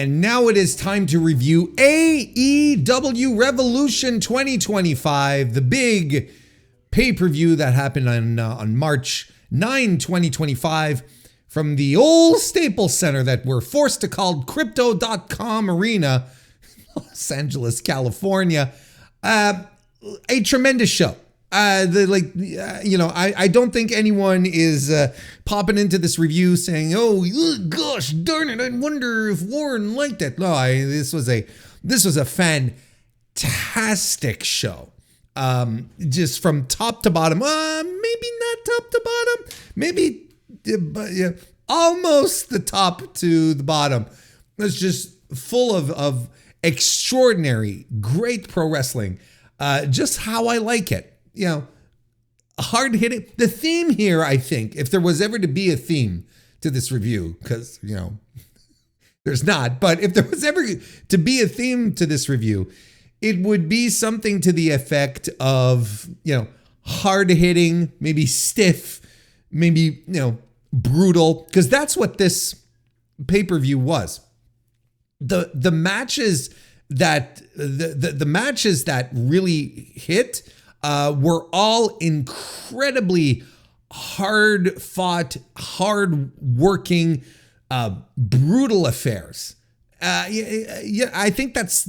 And now it is time to review AEW Revolution 2025, the big pay-per-view that happened on March 9, 2025, from the old Staples Center that we're forced to call Crypto.com Arena, Los Angeles, California. A tremendous show. I don't think anyone is popping into this review saying, "Oh, gosh, darn it! I wonder if Warren liked it." No, this was a fantastic show. Just from top to bottom. Maybe not top to bottom. Maybe, but yeah, almost the top to the bottom. It's just full of extraordinary, great pro wrestling. Just how I like it. You know, hard hitting. The theme here, I think, if there was ever to be a theme to this review, because, there's not, but if there was ever to be a theme to this review, it would be something to the effect of, hard hitting, maybe stiff, maybe, brutal, because that's what this pay-per-view was. The matches that the matches that really hit were all incredibly hard fought, hard working, brutal affairs. I think that's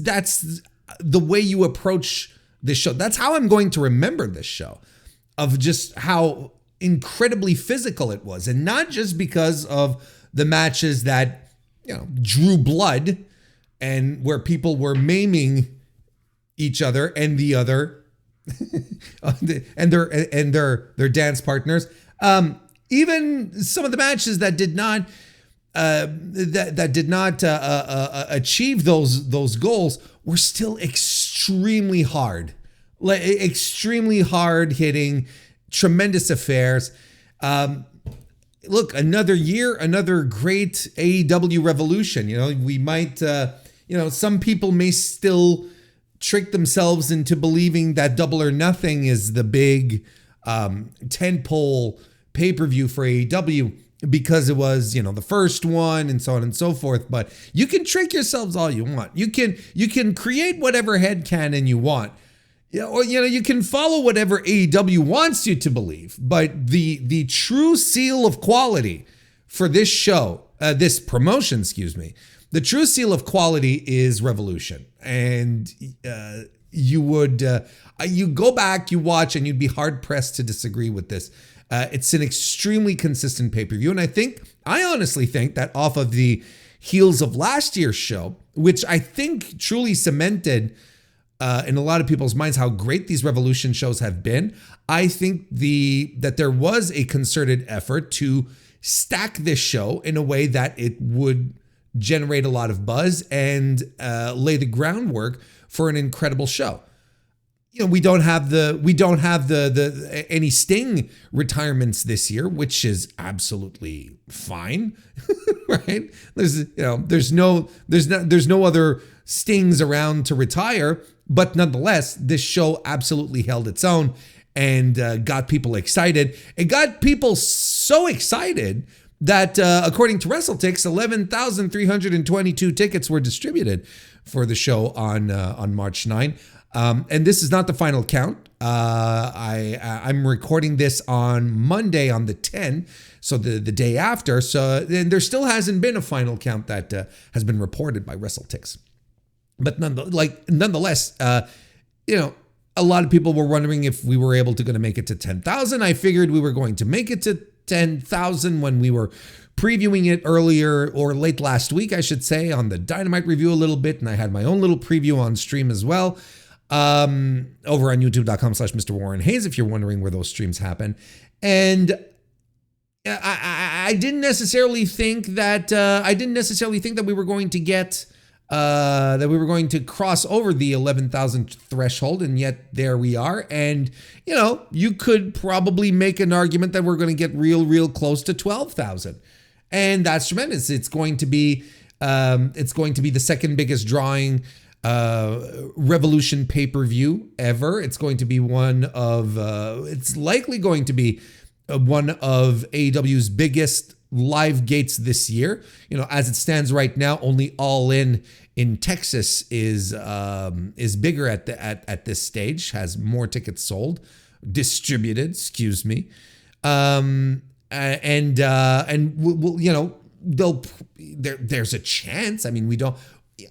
the way you approach this show. That's how I'm going to remember this show, of just how incredibly physical it was. And not just because of the matches that, drew blood and where people were maiming each other and the other and their dance partners. Even some of the matches that did not achieve those goals were still extremely hard, extremely hard hitting, tremendous affairs. Look, another year, another great AEW Revolution. We might, some people may still trick themselves into believing that Double or Nothing is the big tentpole pay-per-view for AEW because it was, the first one and so on and so forth. But you can trick yourselves all you want. You can create whatever headcanon you want. Or you can follow whatever AEW wants you to believe. But the true seal of quality for this show, this promotion, the true seal of quality is Revolution. And you go back, you watch, and you'd be hard pressed to disagree with this. It's an extremely consistent pay-per-view. And I honestly think that off of the heels of last year's show, which I think truly cemented in a lot of people's minds how great these Revolution shows have been, I think that there was a concerted effort to stack this show in a way that it would generate a lot of buzz and lay the groundwork for an incredible show. We don't have any Sting retirements this year, which is absolutely fine, right? There's no other Stings around to retire, but nonetheless, this show absolutely held its own and got people excited. It got people so excited that according to WrestleTix, 11,322 tickets were distributed for the show on March 9. And this is not the final count. I'm recording this on Monday on the 10th, so the day after. So then there still hasn't been a final count that has been reported by WrestleTix. But nonetheless, a lot of people were wondering if we were going to make it to 10,000. I figured we were going to make it to 10,000 when we were previewing it earlier, or late last week, I should say, on the Dynamite review a little bit. And I had my own little preview on stream as well, over on youtube.com/MrWarrenHayes, if you're wondering where those streams happen. And I didn't necessarily think that we were going to get that we were going to cross over the 11,000 threshold, and yet there we are. And you could probably make an argument that we're going to get real close to 12,000, and that's tremendous. It's going to be the second biggest drawing Revolution pay-per-view ever. It's going to be it's likely going to be one of AEW's biggest live gates this year. As it stands right now, only All in Texas is bigger at this stage, has more tickets sold, distributed, excuse me. And there's a chance. I mean,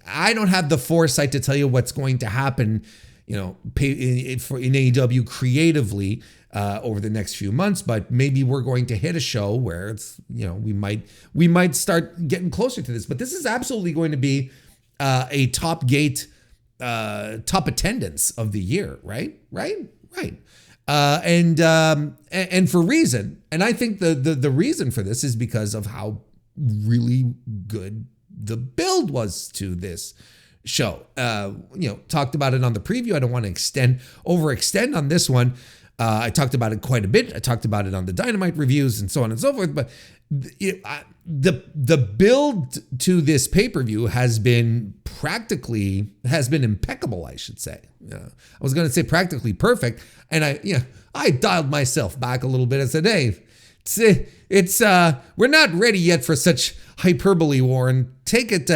I don't have the foresight to tell you what's going to happen, in AEW creatively over the next few months, but maybe we're going to hit a show where it's, we might start getting closer to this. But this is absolutely going to be a top attendance of the year, right? And for reason. And I think the reason for this is because of how really good the build was to this show. Talked about it on the preview. I don't want to overextend on this one. I talked about it quite a bit. I talked about it on the Dynamite reviews and so on and so forth. But the build to this pay-per-view has been impeccable, I should say. I was going to say practically perfect. And I dialed myself back a little bit and said, hey, it's we're not ready yet for such hyperbole, Warren. Take it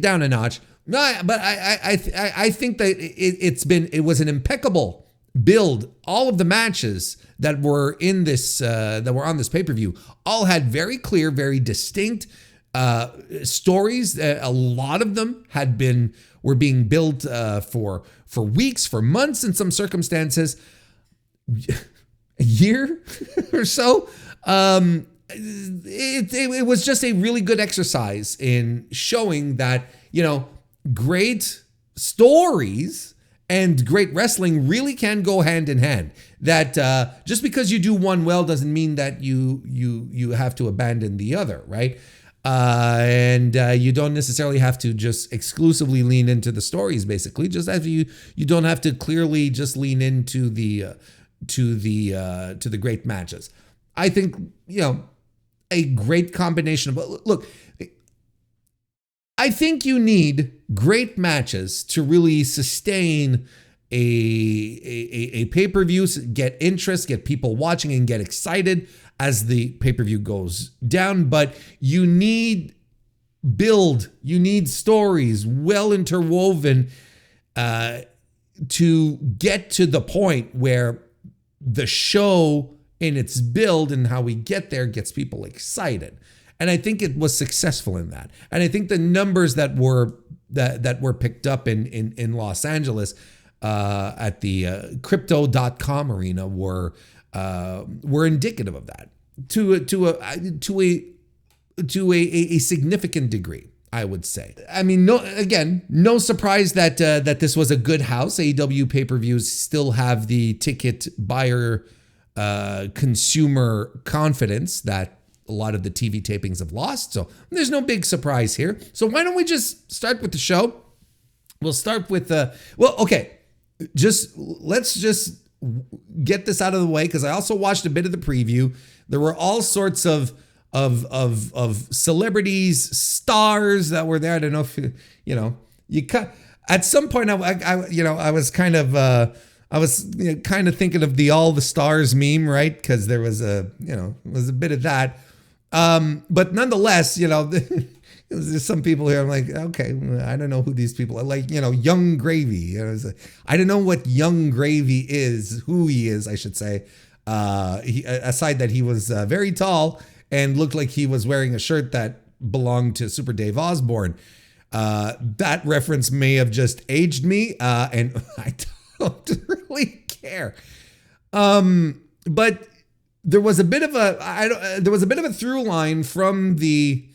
down a notch. No, but I think that it was an impeccable build. All of the matches that were in this that were on this pay-per-view all had very clear, very distinct stories. A lot of them were being built for weeks, for months in some circumstances, a year or so. It was just a really good exercise in showing that, great stories and great wrestling really can go hand in hand. That just because you do one well doesn't mean that you have to abandon the other, right? And you don't necessarily have to just exclusively lean into the stories, basically. Just as you don't have to clearly just lean into the great matches. I think, a great combination of, look, I think you need great matches to really sustain a pay-per-view, get interest, get people watching and get excited as the pay-per-view goes down. But you need stories well interwoven to get to the point where the show in its build and how we get there gets people excited. And I think it was successful in that. And I think the numbers that were picked up in Los Angeles at the crypto.com arena were indicative of that to a significant degree, I would say. I mean, no surprise that this was a good house. AEW pay-per-views still have the ticket buyer consumer confidence that a lot of the TV tapings have lost. So there's no big surprise here. So why don't we just start with the show? We'll start with let's just get this out of the way, because I also watched a bit of the preview. There were all sorts of celebrities, stars that were there. I don't know if at some point I was kind of thinking of all the stars meme, right? Because there was a bit of that. But nonetheless, there's some people here. I'm like, okay, I don't know who these people are. Like, Young Gravy. I don't know what Young Gravy is, who he is, I should say. Aside that he was very tall and looked like he was wearing a shirt that belonged to Super Dave Osborne. That reference may have just aged me, and I don't really care. But there was a bit of a through line from the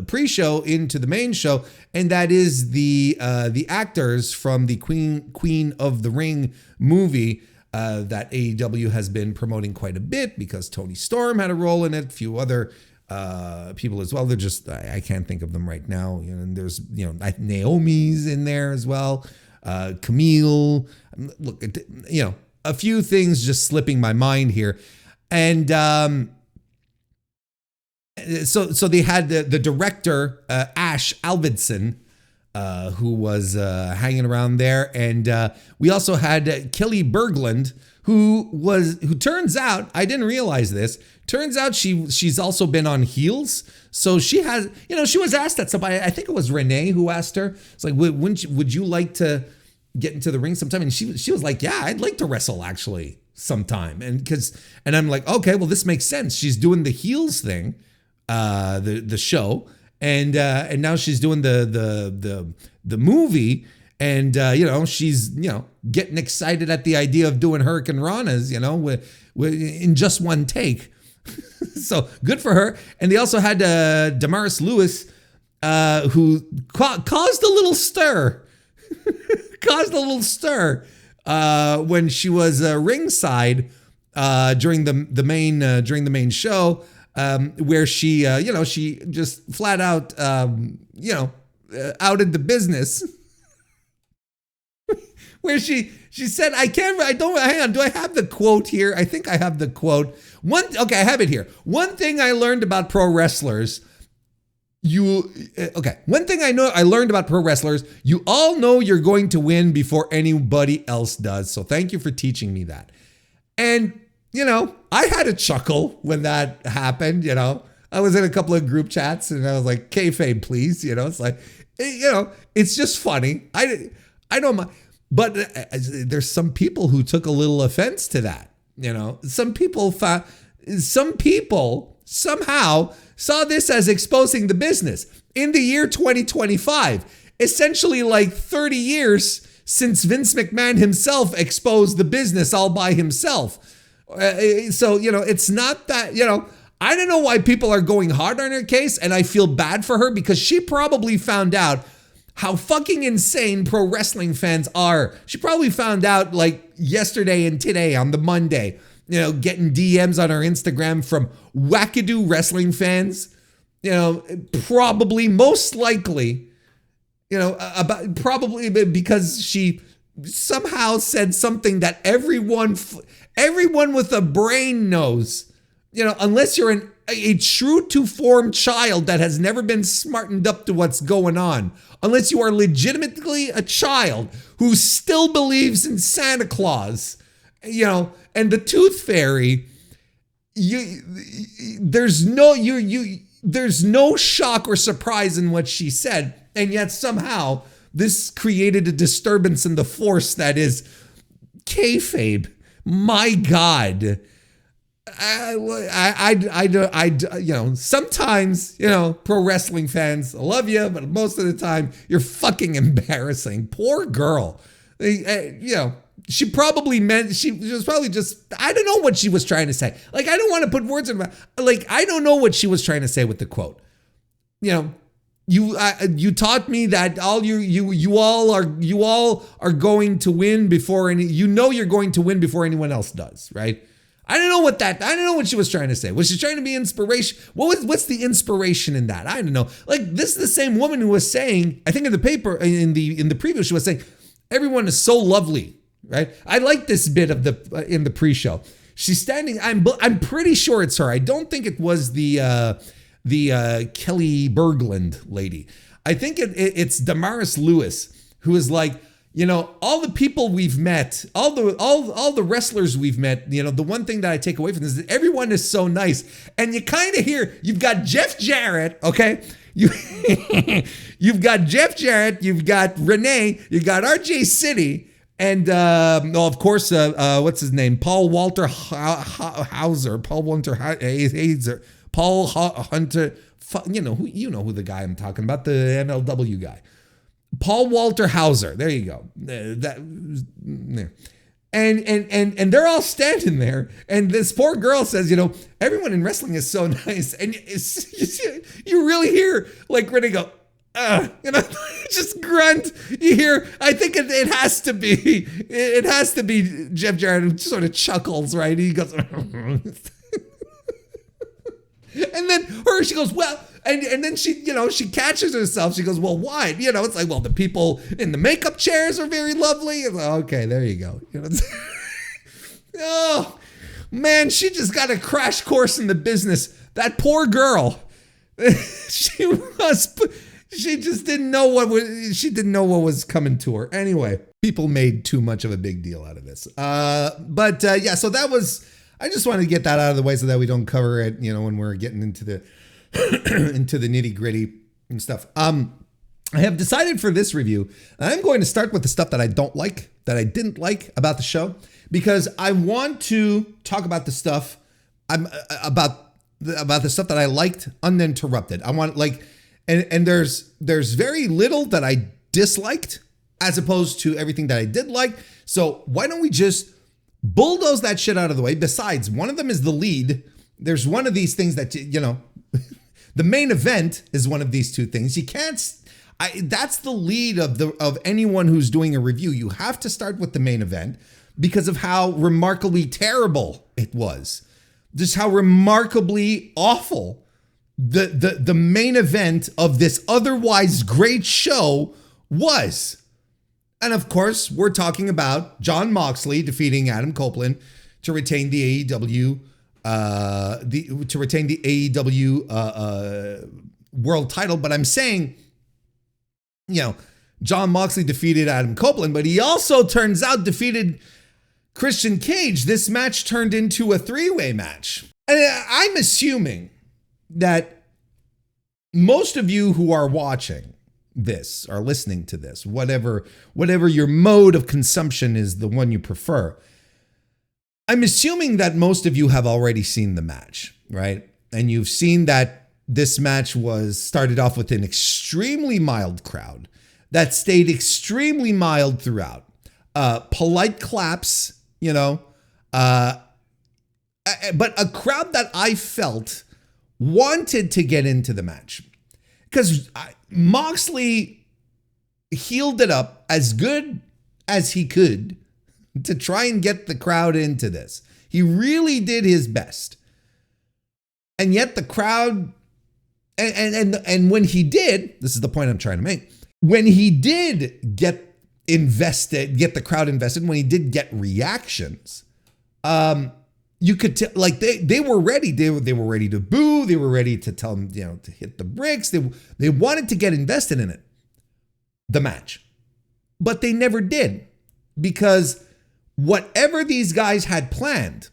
pre-show into the main show, and that is the actors from the Queen of the Ring movie that AEW has been promoting quite a bit, because Tony Storm had a role in it, a few other people as well. They're just, I can't think of them right now. And there's Naomi's in there as well. Camille, look, a few things just slipping my mind here. And so they had the director, Ash Alvidson, who was hanging around there. And we also had Kelly Berglund, who turns out, I didn't realize this, turns out she's also been on heels. So she has, she was asked that somebody, I think it was Renee who asked her. It's like, would you like to get into the ring sometime? And she was like, yeah, I'd like to wrestle actually sometime. And I'm like, okay, well, this makes sense. She's doing the heels thing, the show, and now she's doing the movie. And, she's, getting excited at the idea of doing Hurricane Ranas, in just one take. So good for her. And they also had Damaris Lewis, who caused a little stir. When she was ringside during the main show, where she just flat out outed the business. Where she said, hang on, do I have the quote here? I think I have the quote. I have it here. One thing I learned about pro wrestlers, one thing I learned about pro wrestlers, you all know you're going to win before anybody else does. So thank you for teaching me that. And, I had a chuckle when that happened, I was in a couple of group chats and I was like, kayfabe, please. It's like, it's just funny. I don't mind. But there's some people who took a little offense to that. Some people somehow saw this as exposing the business in the year 2025, essentially like 30 years since Vince McMahon himself exposed the business all by himself. So, it's not that, I don't know why people are going hard on her case, and I feel bad for her because she probably found out how fucking insane pro wrestling fans are. She probably found out like yesterday and today on the Monday, getting DMs on her Instagram from wackadoo wrestling fans, probably most likely, probably because she somehow said something that everyone with a brain knows, unless you're a true to form child that has never been smartened up to what's going on, unless you are legitimately a child who still believes in Santa Claus, and the Tooth Fairy, there's no shock or surprise in what she said, and yet somehow this created a disturbance in the force that is kayfabe. My God. Sometimes, pro wrestling fans, I love you, but most of the time you're fucking embarrassing. Poor girl. She was probably just, I don't know what she was trying to say. Like, I don't want to put words in my, like, I don't know what she was trying to say with the quote. You taught me that you all are going to win before you're going to win before anyone else does, right? I don't know what she was trying to say. Was she trying to be inspiration? What's the inspiration in that? I don't know. Like, this is the same woman who was saying, I think in the paper, in the preview, she was saying, everyone is so lovely, right? I like this bit of in the pre-show. She's standing, I'm pretty sure it's her. I don't think it was the Kelly Berglund lady. I think it's Damaris Lewis, who is like, all the people we've met, all the wrestlers we've met, the one thing that I take away from this is that everyone is so nice. And you kind of hear, you've got Jeff Jarrett, okay? You've got Jeff Jarrett, you've got Renee, you've got RJ City, and of course, what's his name? Paul Walter Hauser, Paul Hunter, you know who the guy I'm talking about, the MLW guy. Paul Walter Hauser. There you go. And they're all standing there, and this poor girl says, everyone in wrestling is so nice, and you really hear like Renee go, just grunt. You hear, I think it has to be Jeff Jarrett, who sort of chuckles, right? He goes, and then she goes, well. And then she catches herself. She goes, well, why? It's like, well, the people in the makeup chairs are very lovely. It's like, okay, there you go. Oh, man, she just got a crash course in the business. That poor girl. She just didn't know what was coming to her. Anyway, people made too much of a big deal out of this. But so that was, I just wanted to get that out of the way so that we don't cover it, when we're getting into the into the nitty gritty and stuff. I have decided for this review, I'm going to start with the stuff that I don't like, that I didn't like about the show, because I want to talk about the stuff about the stuff that I liked uninterrupted. I want and there's very little that I disliked as opposed to everything that I did like. So why don't we just bulldoze that shit out of the way? Besides, one of them is the lead. There's one of these things that, the main event is one of these two things. You can't, that's the lead of anyone who's doing a review. You have to start with the main event because of how remarkably terrible it was. Just how remarkably awful the main event of this otherwise great show was. And of course, we're talking about Jon Moxley defeating Adam Copeland to retain the AEW world title. But I'm saying, Jon Moxley defeated Adam Copeland, but he also turns out defeated Christian Cage. This match turned into a three-way match. And I'm assuming that most of you who are watching this, are listening to this, whatever your mode of consumption is, the one you prefer, I'm assuming that most of you have already seen the match, right? And you've seen that this match was started off with an extremely mild crowd that stayed extremely mild throughout. Polite claps, but a crowd that I felt wanted to get into the match because Moxley healed it up as good as he could to try and get the crowd into this. He really did his best. And yet the crowd, and when he did, this is the point I'm trying to make, when he did get the crowd invested, when he did get reactions, you could tell, they were ready. They were ready to boo. They were ready to tell him, to hit the bricks. They wanted to get invested in it, the match, but they never did, because whatever these guys had planned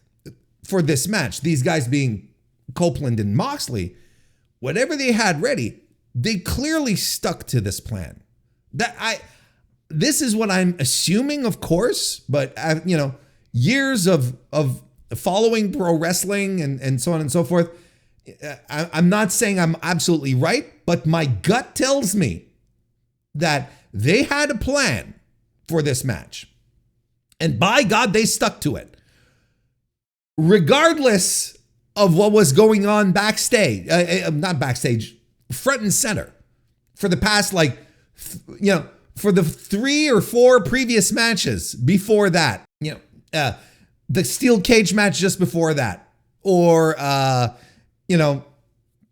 for this match, these guys being Copeland and Moxley, whatever they had ready, they clearly stuck to this plan. This is what I'm assuming, of course, but years of following pro wrestling and so on and so forth. I'm not saying I'm absolutely right, but my gut tells me that they had a plan for this match. And by God, they stuck to it. Regardless of what was going on backstage, not backstage, front and center for the past, for the 3 or 4 previous matches before that, the steel cage match just before that, or,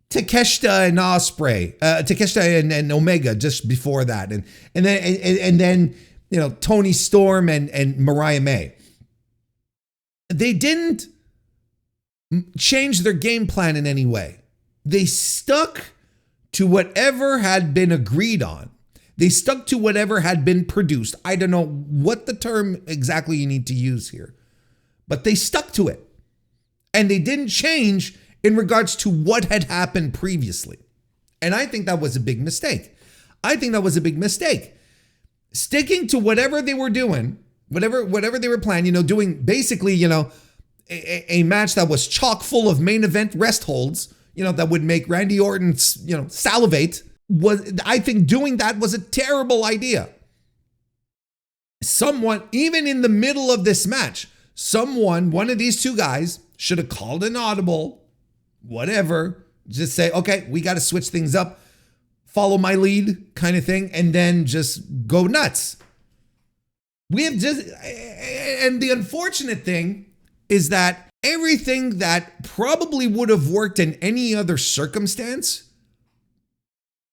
Takeshita and Ospreay, Takeshita and Omega just before that. And then, Tony Storm and Mariah May. They didn't change their game plan in any way. They stuck to whatever had been agreed on. They stuck to whatever had been produced. I don't know what the term exactly you need to use here, but they stuck to it. And they didn't change in regards to what had happened previously. And I think that was a big mistake. Sticking to whatever they were doing, whatever they were planning, doing basically, a match that was chock full of main event rest holds, that would make Randy Orton, salivate. I think doing that was a terrible idea. Someone, even in the middle of this match, one of these two guys should have called an audible, whatever, just say, okay, we got to switch things up, follow my lead kind of thing, and then just go nuts. And the unfortunate thing is that everything that probably would have worked in any other circumstance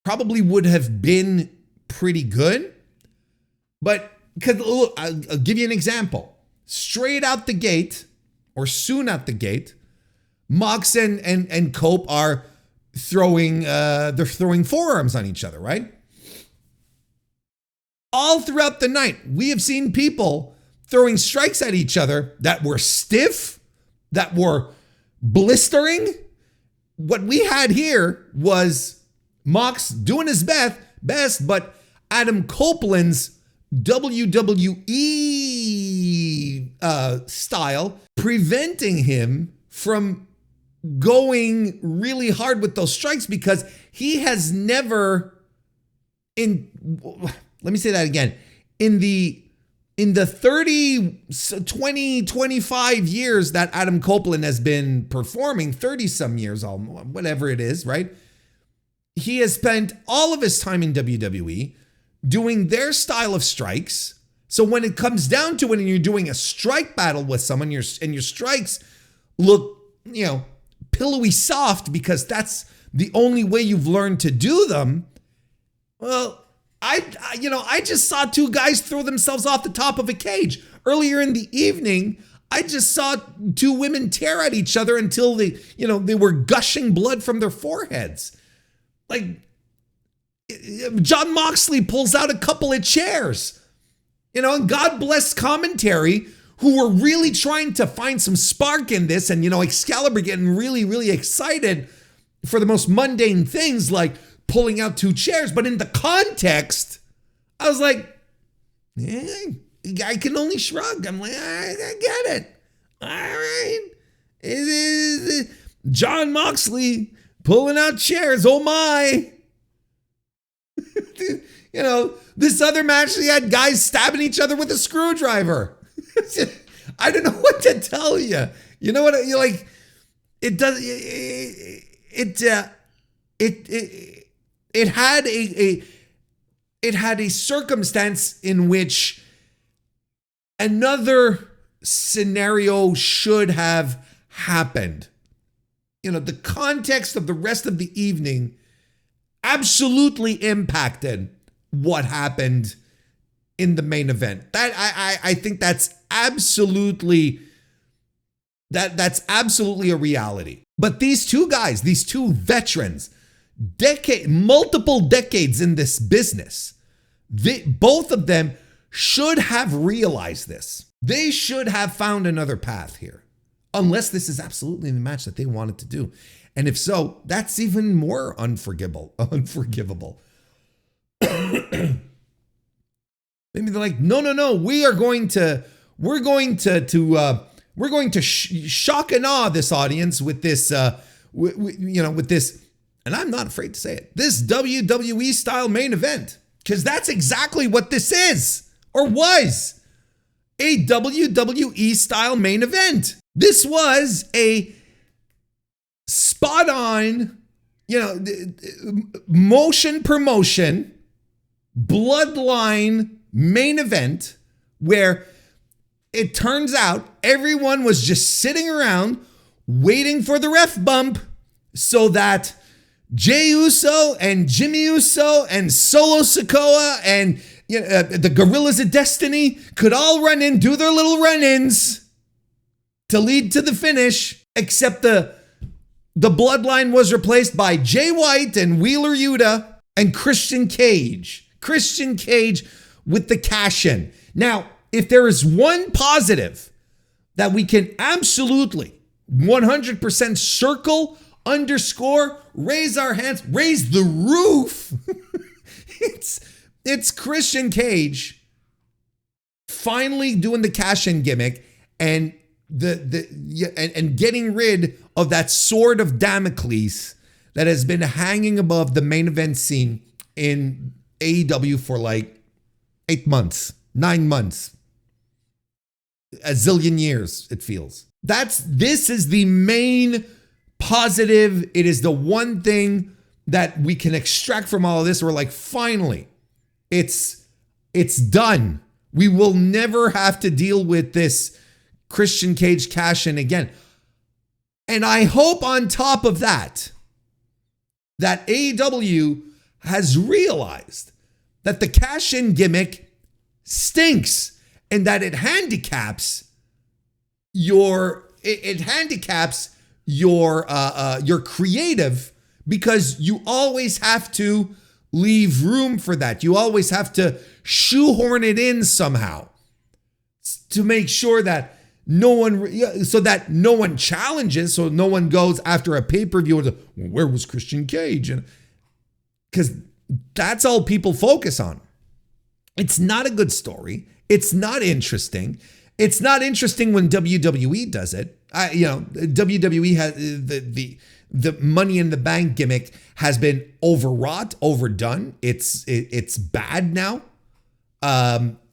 probably would have been pretty good. But I'll give you an example. Straight out the gate, or soon out the gate, Mox and Cope are throwing forearms on each other, right? All throughout the night, we have seen people throwing strikes at each other that were stiff, that were blistering. What we had here was Mox doing his best, but Adam Copeland's WWE style preventing him from going really hard with those strikes, because he has never let me say that again. In the 20, 25 years that Adam Copeland has been performing, 30 some years, whatever it is, right? He has spent all of his time in WWE doing their style of strikes. So when it comes down to it and you're doing a strike battle with someone, your strikes look, pillowy soft because that's the only way you've learned to do them. Well, I just saw two guys throw themselves off the top of a cage. Earlier in the evening, I just saw two women tear at each other until they were gushing blood from their foreheads. Like, Jon Moxley pulls out a couple of chairs, and God bless commentary, who were really trying to find some spark in this, and, Excalibur getting really, really excited for the most mundane things like pulling out two chairs. But in the context, I was like, I can only shrug. I'm like, I get it. All right. It is Jon Moxley pulling out chairs. Oh my. This other match, they had guys stabbing each other with a screwdriver. I don't know what to tell you. You know what? You're like, it does. It had a circumstance in which another scenario should have happened. The context of the rest of the evening absolutely impacted what happened in the main event. That I think that's absolutely a reality. But these two guys, these two veterans, multiple decades in this business, both of them should have realized this. They should have found another path here, unless this is absolutely the match that they wanted to do. And if so, that's even more unforgivable. Maybe they're like, no, we're going to shock and awe this audience with this, with this. And I'm not afraid to say it, this WWE style main event, because that's exactly what this is, or was, a WWE style main event. This was a spot on, motion per motion, bloodline main event, where it turns out everyone was just sitting around waiting for the ref bump so that Jey Uso and Jimmy Uso and Solo Sikoa and the Gorillas of Destiny could all run in, do their little run-ins to lead to the finish, except the bloodline was replaced by Jay White and Wheeler Yuta and Christian Cage. Christian Cage with the cash-in. Now, if there is one positive that we can absolutely 100% circle, underscore, raise our hands, raise the roof, it's Christian Cage finally doing the cash-in gimmick and and getting rid of that sword of Damocles that has been hanging above the main event scene in AEW for like 8 months, 9 months, a zillion years, it feels. This is the main positive. It is the one thing that we can extract from all of this. We're like, finally, it's done. We will never have to deal with this Christian Cage cash-in again. And I hope on top of that AEW has realized that the cash-in gimmick stinks and that it handicaps your creative, because you always have to leave room for that. You always have to shoehorn it in somehow to make sure that no one challenges, so no one goes after a pay-per-view and says, well, where was Christian Cage? And because that's all people focus on. It's not a good story. It's not interesting. It's not interesting when WWE does it. WWE has the Money in the Bank gimmick has been overwrought, overdone. It's bad now.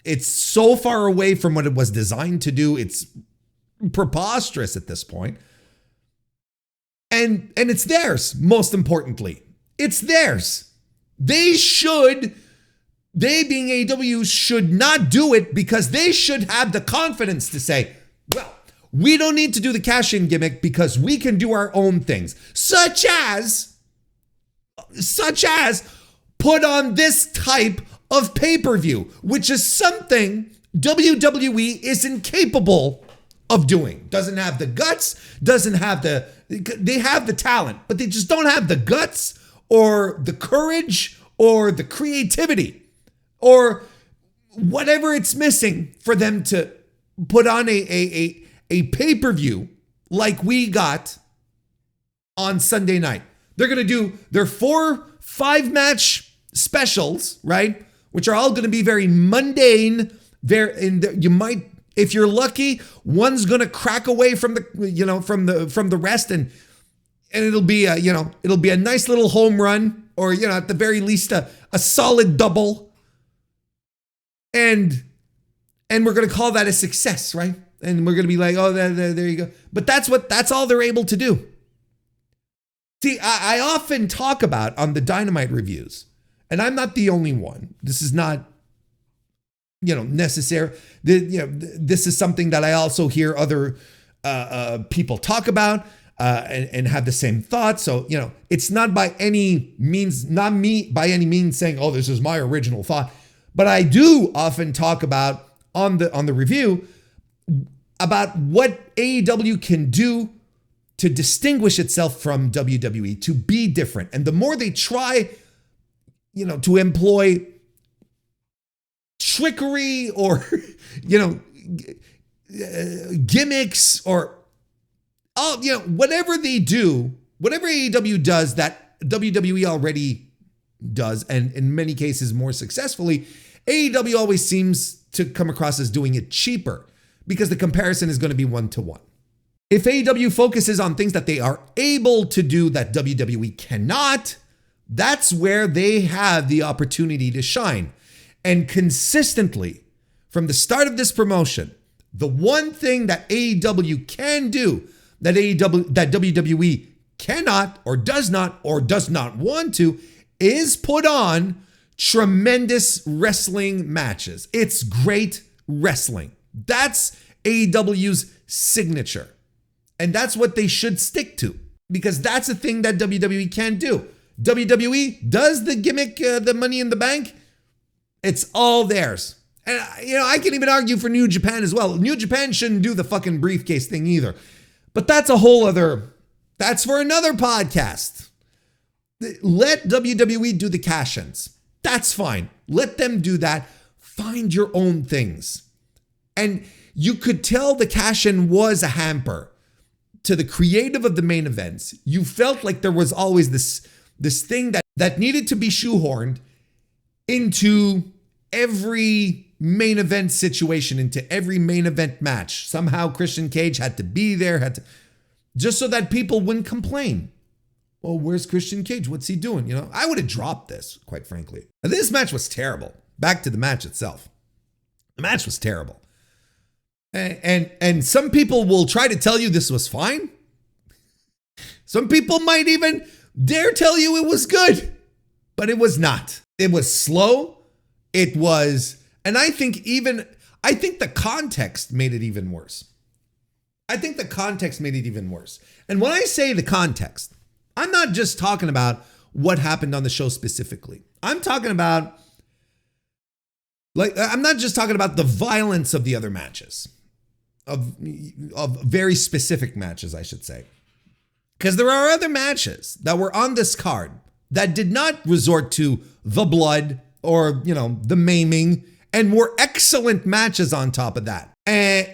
It's so far away from what it was designed to do. It's preposterous at this point. And it's theirs, most importantly. It's theirs. They being AEW should not do it because they should have the confidence to say, well, we don't need to do the cash-in gimmick because we can do our own things, such as put on this type of pay-per-view, which is something WWE is incapable of doing. Doesn't have the guts, they have the talent, but they just don't have the guts or the courage or the creativity or whatever it's missing for them to put on a pay-per-view like we got on Sunday night. They're going to do their 4-5 match specials, right? Which are all going to be very mundane. You might, if you're lucky, one's going to crack away from the rest, and it'll be a nice little home run, or at the very least a solid double, and we're going to call that a success, right? And we're going to be like, oh, there you go. But that's all they're able to do. See, I often talk about on the Dynamite reviews, and I'm not the only one. This is not, necessary. This is something that I also hear other people talk about and have the same thoughts. So, it's not by any means, not me by any means saying, oh, this is my original thought. But I do often talk about on the review about what AEW can do to distinguish itself from WWE, to be different. And the more they try, to employ trickery or, gimmicks or, whatever they do, whatever AEW does that WWE already does, and in many cases more successfully, AEW always seems to come across as doing it cheaper because the comparison is going to be 1-to-1. If AEW focuses on things that they are able to do that WWE cannot, that's where they have the opportunity to shine. And consistently, from the start of this promotion, the one thing that AEW can do that WWE cannot or does not want to is put on tremendous wrestling matches. It's great wrestling. That's AEW's signature. And that's what they should stick to, because that's a thing that WWE can't do. WWE does the gimmick, the Money in the Bank. It's all theirs. And, I can even argue for New Japan as well. New Japan shouldn't do the fucking briefcase thing either. But that's that's for another podcast. Let WWE do the cash-ins. That's fine. Let them do that. Find your own things. And you could tell the cash-in was a hamper to the creative of the main events. You felt like there was always this thing that needed to be shoehorned into every main event situation, into every main event match. Somehow Christian Cage had to be there, just so that people wouldn't complain. Well, where's Christian Cage? What's he doing? I would have dropped this, quite frankly. Now, this match was terrible. Back to the match itself. The match was terrible. And some people will try to tell you this was fine. Some people might even dare tell you it was good, but it was not. It was slow. And I think the context made it even worse. And when I say the context, I'm not just talking about what happened on the show specifically. I'm talking about, I'm not just talking about the violence of the other matches. Of very specific matches, I should say. Because there are other matches that were on this card that did not resort to the blood or, the maiming, and were excellent matches on top of that. And,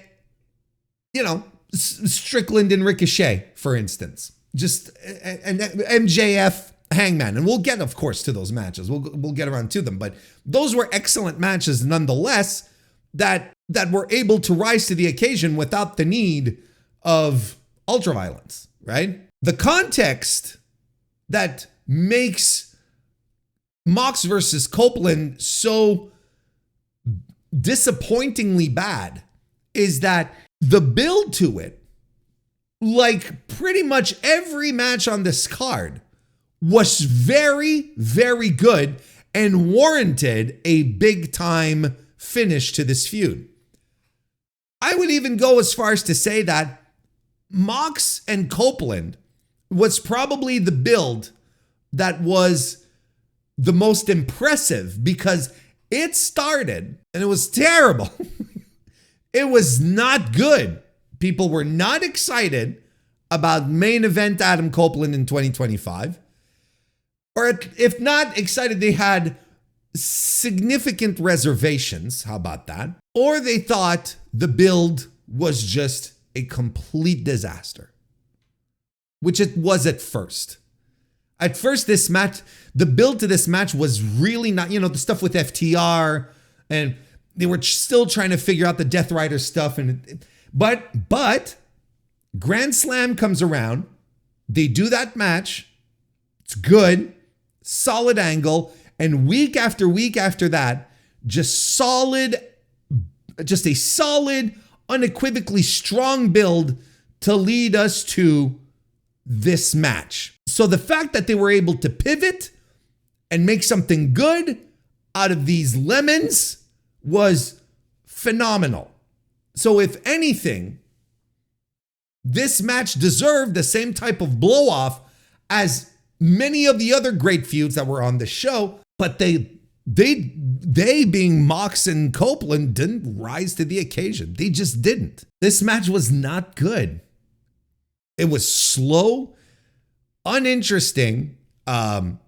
Strickland and Ricochet, for instance, and MJF Hangman. And we'll get, of course, to those matches. We'll get around to them. But those were excellent matches nonetheless that were able to rise to the occasion without the need of ultraviolence, right? The context that makes Mox versus Copeland so disappointingly bad is that the build to it, like pretty much every match on this card, was very, very good and warranted a big time finish to this feud. I would even go as far as to say that Mox and Copeland was probably the build that was the most impressive because it started and it was terrible. It was not good. People were not excited about main event Adam Copeland in 2025. Or if not excited, they had significant reservations. How about that? Or they thought the build was just a complete disaster, which it was at first. At first, this match, the build to this match was really not, the stuff with FTR, and they were still trying to figure out the Death Rider stuff. But Grand Slam comes around. They do that match. It's good, solid angle. And week after week after that, just a solid, unequivocally strong build to lead us to this match. So the fact that they were able to pivot and make something good out of these lemons was phenomenal. So if anything, this match deserved the same type of blow off as many of the other great feuds that were on the show, but they being Mox and Copeland didn't rise to the occasion. They just didn't. This match was not good. It was slow, uninteresting, and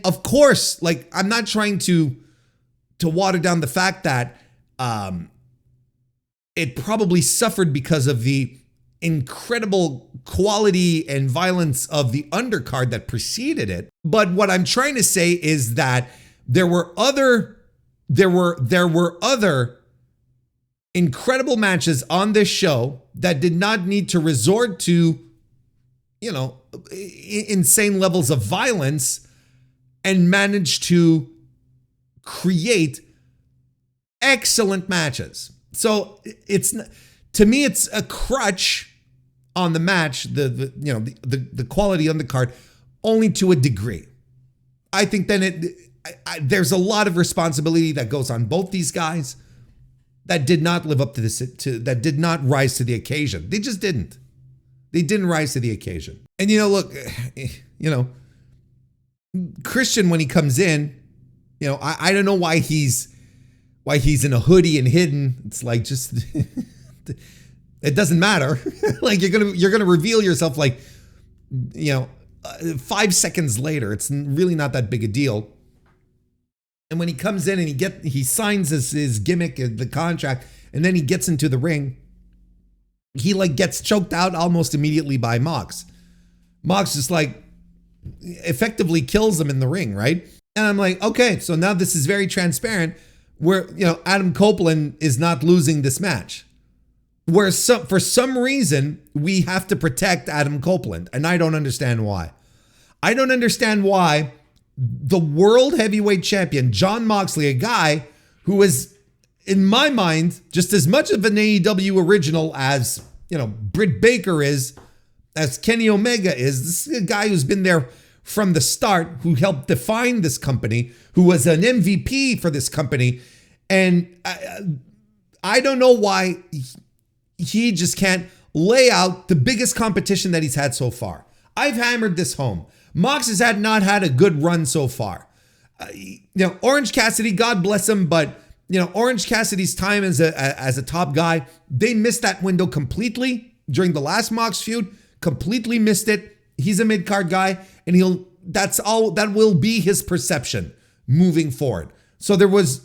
of course, like, I'm not trying to water down the fact that it probably suffered because of the incredible quality and violence of the undercard that preceded it. But what I'm trying to say is that there were other incredible matches on this show that did not need to resort to, insane levels of violence and managed to create excellent matches. So to me, it's a crutch on the match, the quality on the card, only to a degree. I think then there's a lot of responsibility that goes on both these guys that did not live up to this, that did not rise to the occasion. They just didn't. They didn't rise to the occasion. And look, Christian, when he comes in, I don't know why he's in a hoodie and hidden. It's like, just it doesn't matter. Like, you're gonna reveal yourself, like, 5 seconds later. It's really not that big a deal. And when he comes in and he signs his gimmick, the contract, and then he gets into the ring, he gets choked out almost immediately by Mox. Mox just effectively kills him in the ring, right? And I'm like, okay, so now this is very transparent where, Adam Copeland is not losing this match. Where for some reason, we have to protect Adam Copeland. And I don't understand why. I don't understand why the world heavyweight champion, Jon Moxley, a guy who is, in my mind, just as much of an AEW original as, Britt Baker is, as Kenny Omega is. This is a guy who's been there from the start, who helped define this company, who was an MVP for this company. And I don't know why he just can't lay out the biggest competition that he's had so far. I've hammered this home. Mox has not had a good run so far. Orange Cassidy, God bless him, but Orange Cassidy's time as a top guy, they missed that window completely during the last Mox feud. Completely missed it. He's a mid-card guy, and he'll that's all, that will be his perception moving forward. So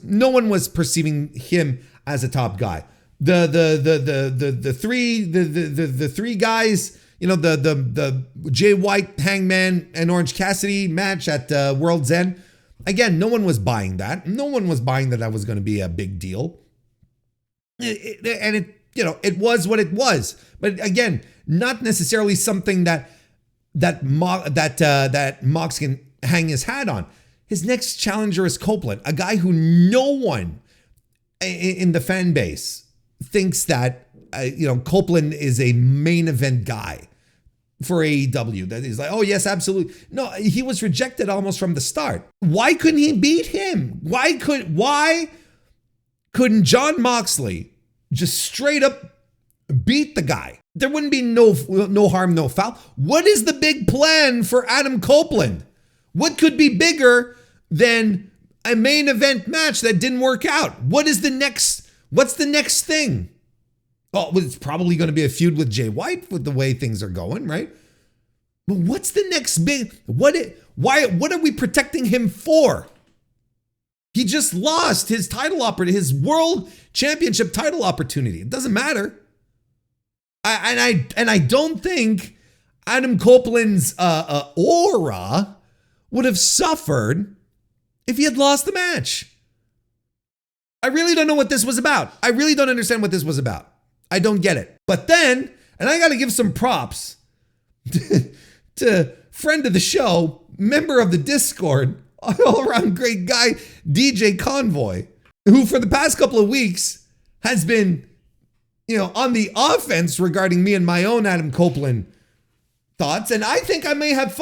no one was perceiving him as a top guy. The three guys, the Jay White, Hangman, and Orange Cassidy match at World's End. Again, no one was buying that. No one was buying that was going to be a big deal. It was what it was. But again, not necessarily something that Mox can hang his hat on. His next challenger is Copeland, a guy who no one in the fan base thinks that Copeland is a main event guy for AEW. That is like, oh yes, absolutely. No, he was rejected almost from the start. Why couldn't he beat him? Why couldn't Jon Moxley just straight up beat the guy? There wouldn't be no harm, no foul. What is the big plan for Adam Copeland? What could be bigger than a main event match that didn't work out? What's the next thing? Well, it's probably going to be a feud with Jay White with the way things are going, right? But what's the next big, what are we protecting him for? He just lost his his world championship title opportunity. It doesn't matter. I don't think Adam Copeland's aura would have suffered if he had lost the match. I really don't know what this was about. I really don't understand what this was about. I don't get it. But then, and I got to give some props to friend of the show, member of the Discord, all around great guy, DJ Convoy, who for the past couple of weeks has been, on the offense regarding me and my own Adam Copeland thoughts. And I think I may have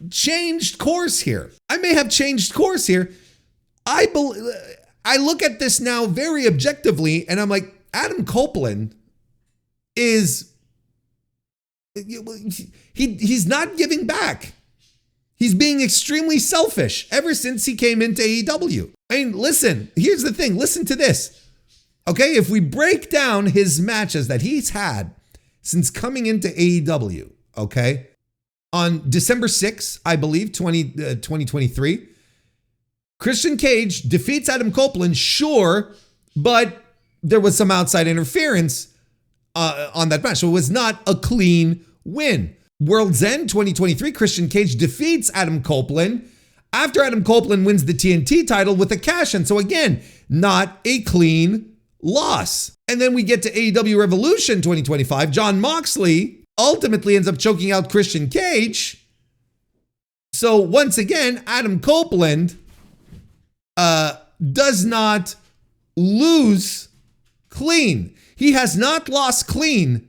changed course here. I look at this now very objectively, and I'm like, Adam Copeland is, he's not giving back. He's being extremely selfish ever since he came into AEW. I mean, listen, here's the thing. Listen to this. Okay, if we break down his matches that he's had since coming into AEW, okay, on December 6th, I believe, 2023, Christian Cage defeats Adam Copeland, sure, but there was some outside interference on that match. So it was not a clean win. World's End 2023, Christian Cage defeats Adam Copeland after Adam Copeland wins the TNT title with a cash-in. So again, not a clean loss. And then we get to AEW Revolution 2025. Jon Moxley ultimately ends up choking out Christian Cage. So once again, Adam Copeland does not lose clean. He has not lost clean.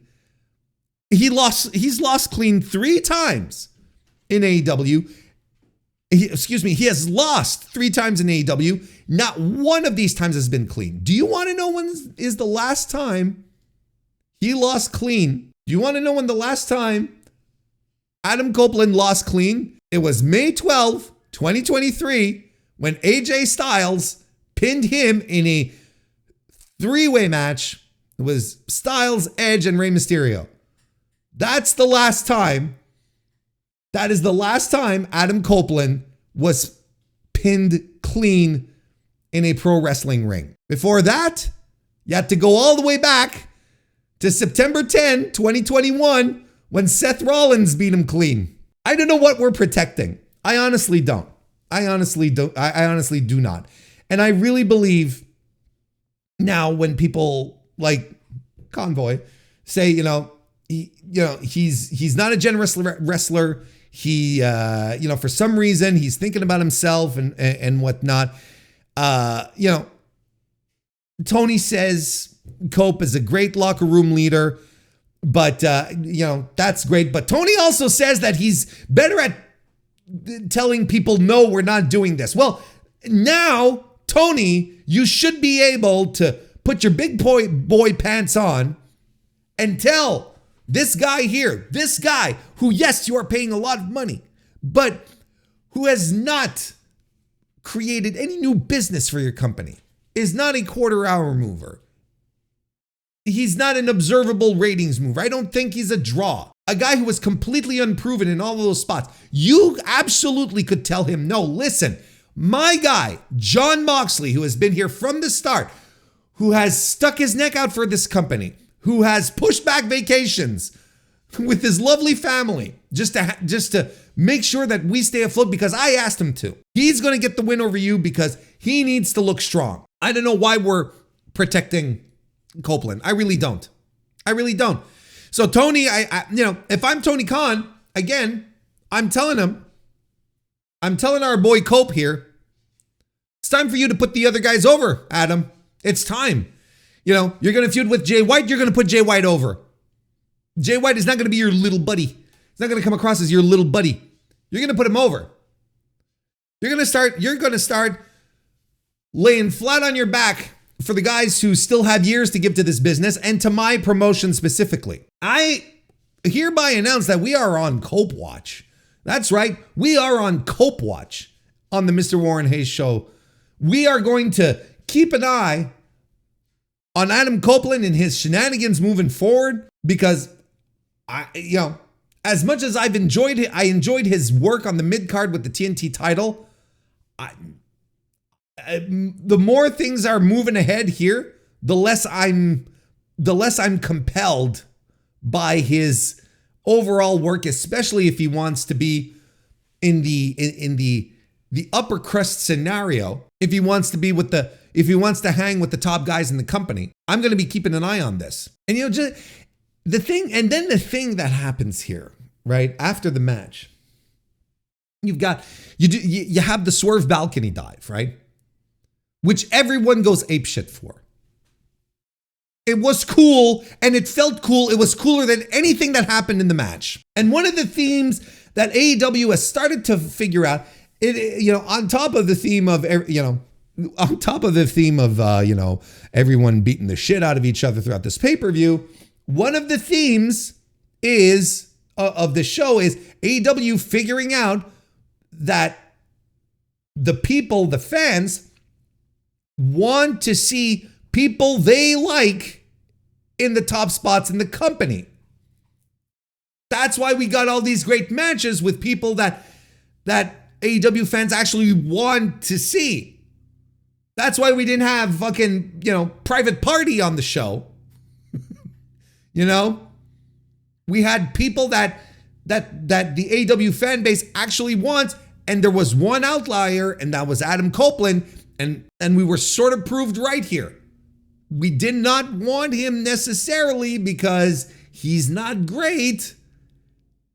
He's lost clean 3 times in AEW. He has lost 3 times in AEW. Not one of these times has been clean. Do you want to know when is the last time he lost clean? Do you want to know when the last time Adam Copeland lost clean? It was May 12, 2023, when AJ Styles pinned him in a 3-way match. It was Styles, Edge, and Rey Mysterio. That's the last time. That is the last time Adam Copeland was pinned clean in a pro wrestling ring. Before that, you had to go all the way back to September 10, 2021, when Seth Rollins beat him clean. I don't know what we're protecting. I honestly don't. I honestly do not. And I really believe now when people like Convoy say, he's not a generous wrestler. He, for some reason, he's thinking about himself and whatnot. Tony says Cope is a great locker room leader, but, that's great. But Tony also says that he's better at telling people, no, we're not doing this. Well, now, Tony, you should be able to put your big boy pants on and tell this guy here, this guy who, yes, you are paying a lot of money, but who has not created any new business for your company, is not a quarter-hour mover. He's not an observable ratings mover. I don't think he's a draw. a guy who was completely unproven in all of those spots, you absolutely could tell him, no, listen, my guy, Jon Moxley, who has been here from the start, who has stuck his neck out for this company, who has pushed back vacations with his lovely family just to make sure that we stay afloat because I asked him to. He's going to get the win over you because he needs to look strong. I don't know why we're protecting Copeland. I really don't. So Tony, if I'm Tony Khan, again, I'm telling our boy Cope here, it's time for you to put the other guys over, Adam. It's time. You're going to feud with Jay White. You're going to put Jay White over. Jay White is not going to be your little buddy. He's not going to come across as your little buddy. You're going to put him over. You're going to start laying flat on your back for the guys who still have years to give to this business and to my promotion specifically. I hereby announce that we are on Cope Watch. That's right. We are on Cope Watch on the Mr. Warren Hayes show. We are going to keep an eye on Adam Copeland and his shenanigans moving forward because as much as I enjoyed his work on the mid card with the TNT title. The more things are moving ahead here, the less I'm compelled by his overall work, especially if he wants to be in the upper crust scenario. If he wants to hang with the top guys in the company, I'm going to be keeping an eye on this. And just the thing that happens here, right after the match, you have the swerve balcony dive, right? Which everyone goes apeshit for. It was cool and it felt cool. It was cooler than anything that happened in the match. And one of the themes that AEW has started to figure out, on top of the theme of, everyone beating the shit out of each other throughout this pay-per-view, one of the themes of the show is AEW figuring out that the people, the fans, want to see people they like in the top spots in the company. That's why we got all these great matches with people that AEW fans actually want to see. That's why we didn't have fucking, Private Party on the show. We had people that the AEW fan base actually wants, and there was one outlier, and that was Adam Copeland. And we were sort of proved right here. We did not want him necessarily because he's not great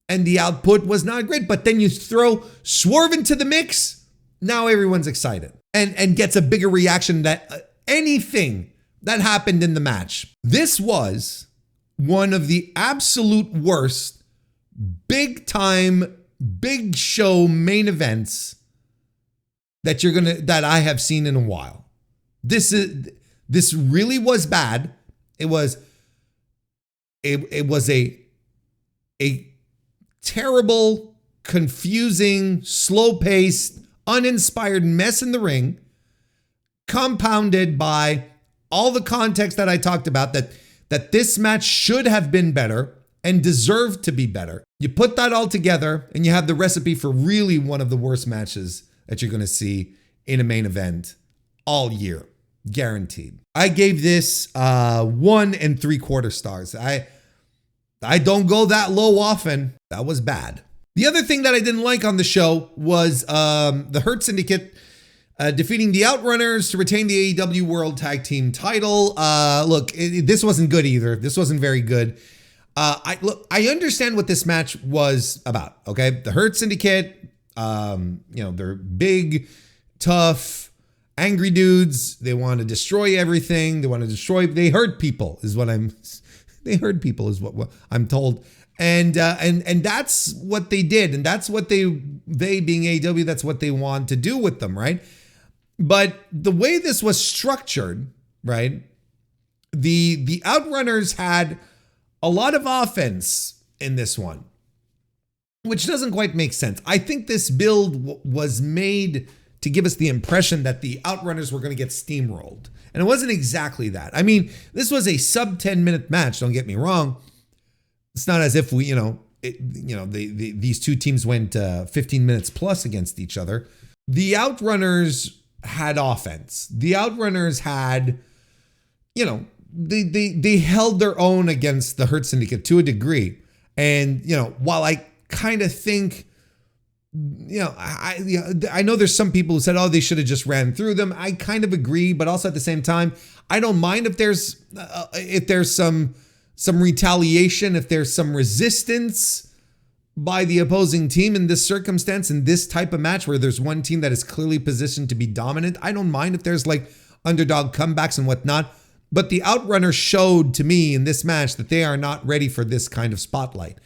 and the output was not great. But then you throw Swerve into the mix. Now everyone's excited and gets a bigger reaction than anything that happened in the match. This was one of the absolute worst big time, big show main events that I have seen in a while. This really was bad. It was a terrible, confusing, slow-paced, uninspired mess in the ring, compounded by all the context that I talked about that this match should have been better and deserved to be better. You put that all together and you have the recipe for really one of the worst matches that you're going to see in a main event all year. Guaranteed. I gave this 1 3/4 stars. I don't go that low often. That was bad. The other thing that I didn't like on the show was the Hurt Syndicate defeating the Outrunners to retain the AEW World Tag Team title. This wasn't good either. This wasn't very good. I understand what this match was about. Okay, the Hurt Syndicate. They're big, tough, angry dudes. They want to destroy everything. They hurt people is what I'm told. And that's what they did. And that's what they being AEW, that's what they want to do with them, right? But the way this was structured, right? The Outrunners had a lot of offense in this one, which doesn't quite make sense. I think this build was made to give us the impression that the Outrunners were going to get steamrolled. And it wasn't exactly that. I mean, this was a sub 10-minute match, don't get me wrong. It's not as if we, these two teams went 15 minutes plus against each other. The Outrunners had offense. The Outrunners had, they held their own against the Hurt Syndicate to a degree. And, while I kind of think, I know there's some people who said, oh, they should have just ran through them. I kind of agree, but also at the same time, I don't mind if there's some retaliation, if there's some resistance by the opposing team in this circumstance, in this type of match where there's one team that is clearly positioned to be dominant. I don't mind if there's like underdog comebacks and whatnot, but the Outrunners showed to me in this match that they are not ready for this kind of spotlight.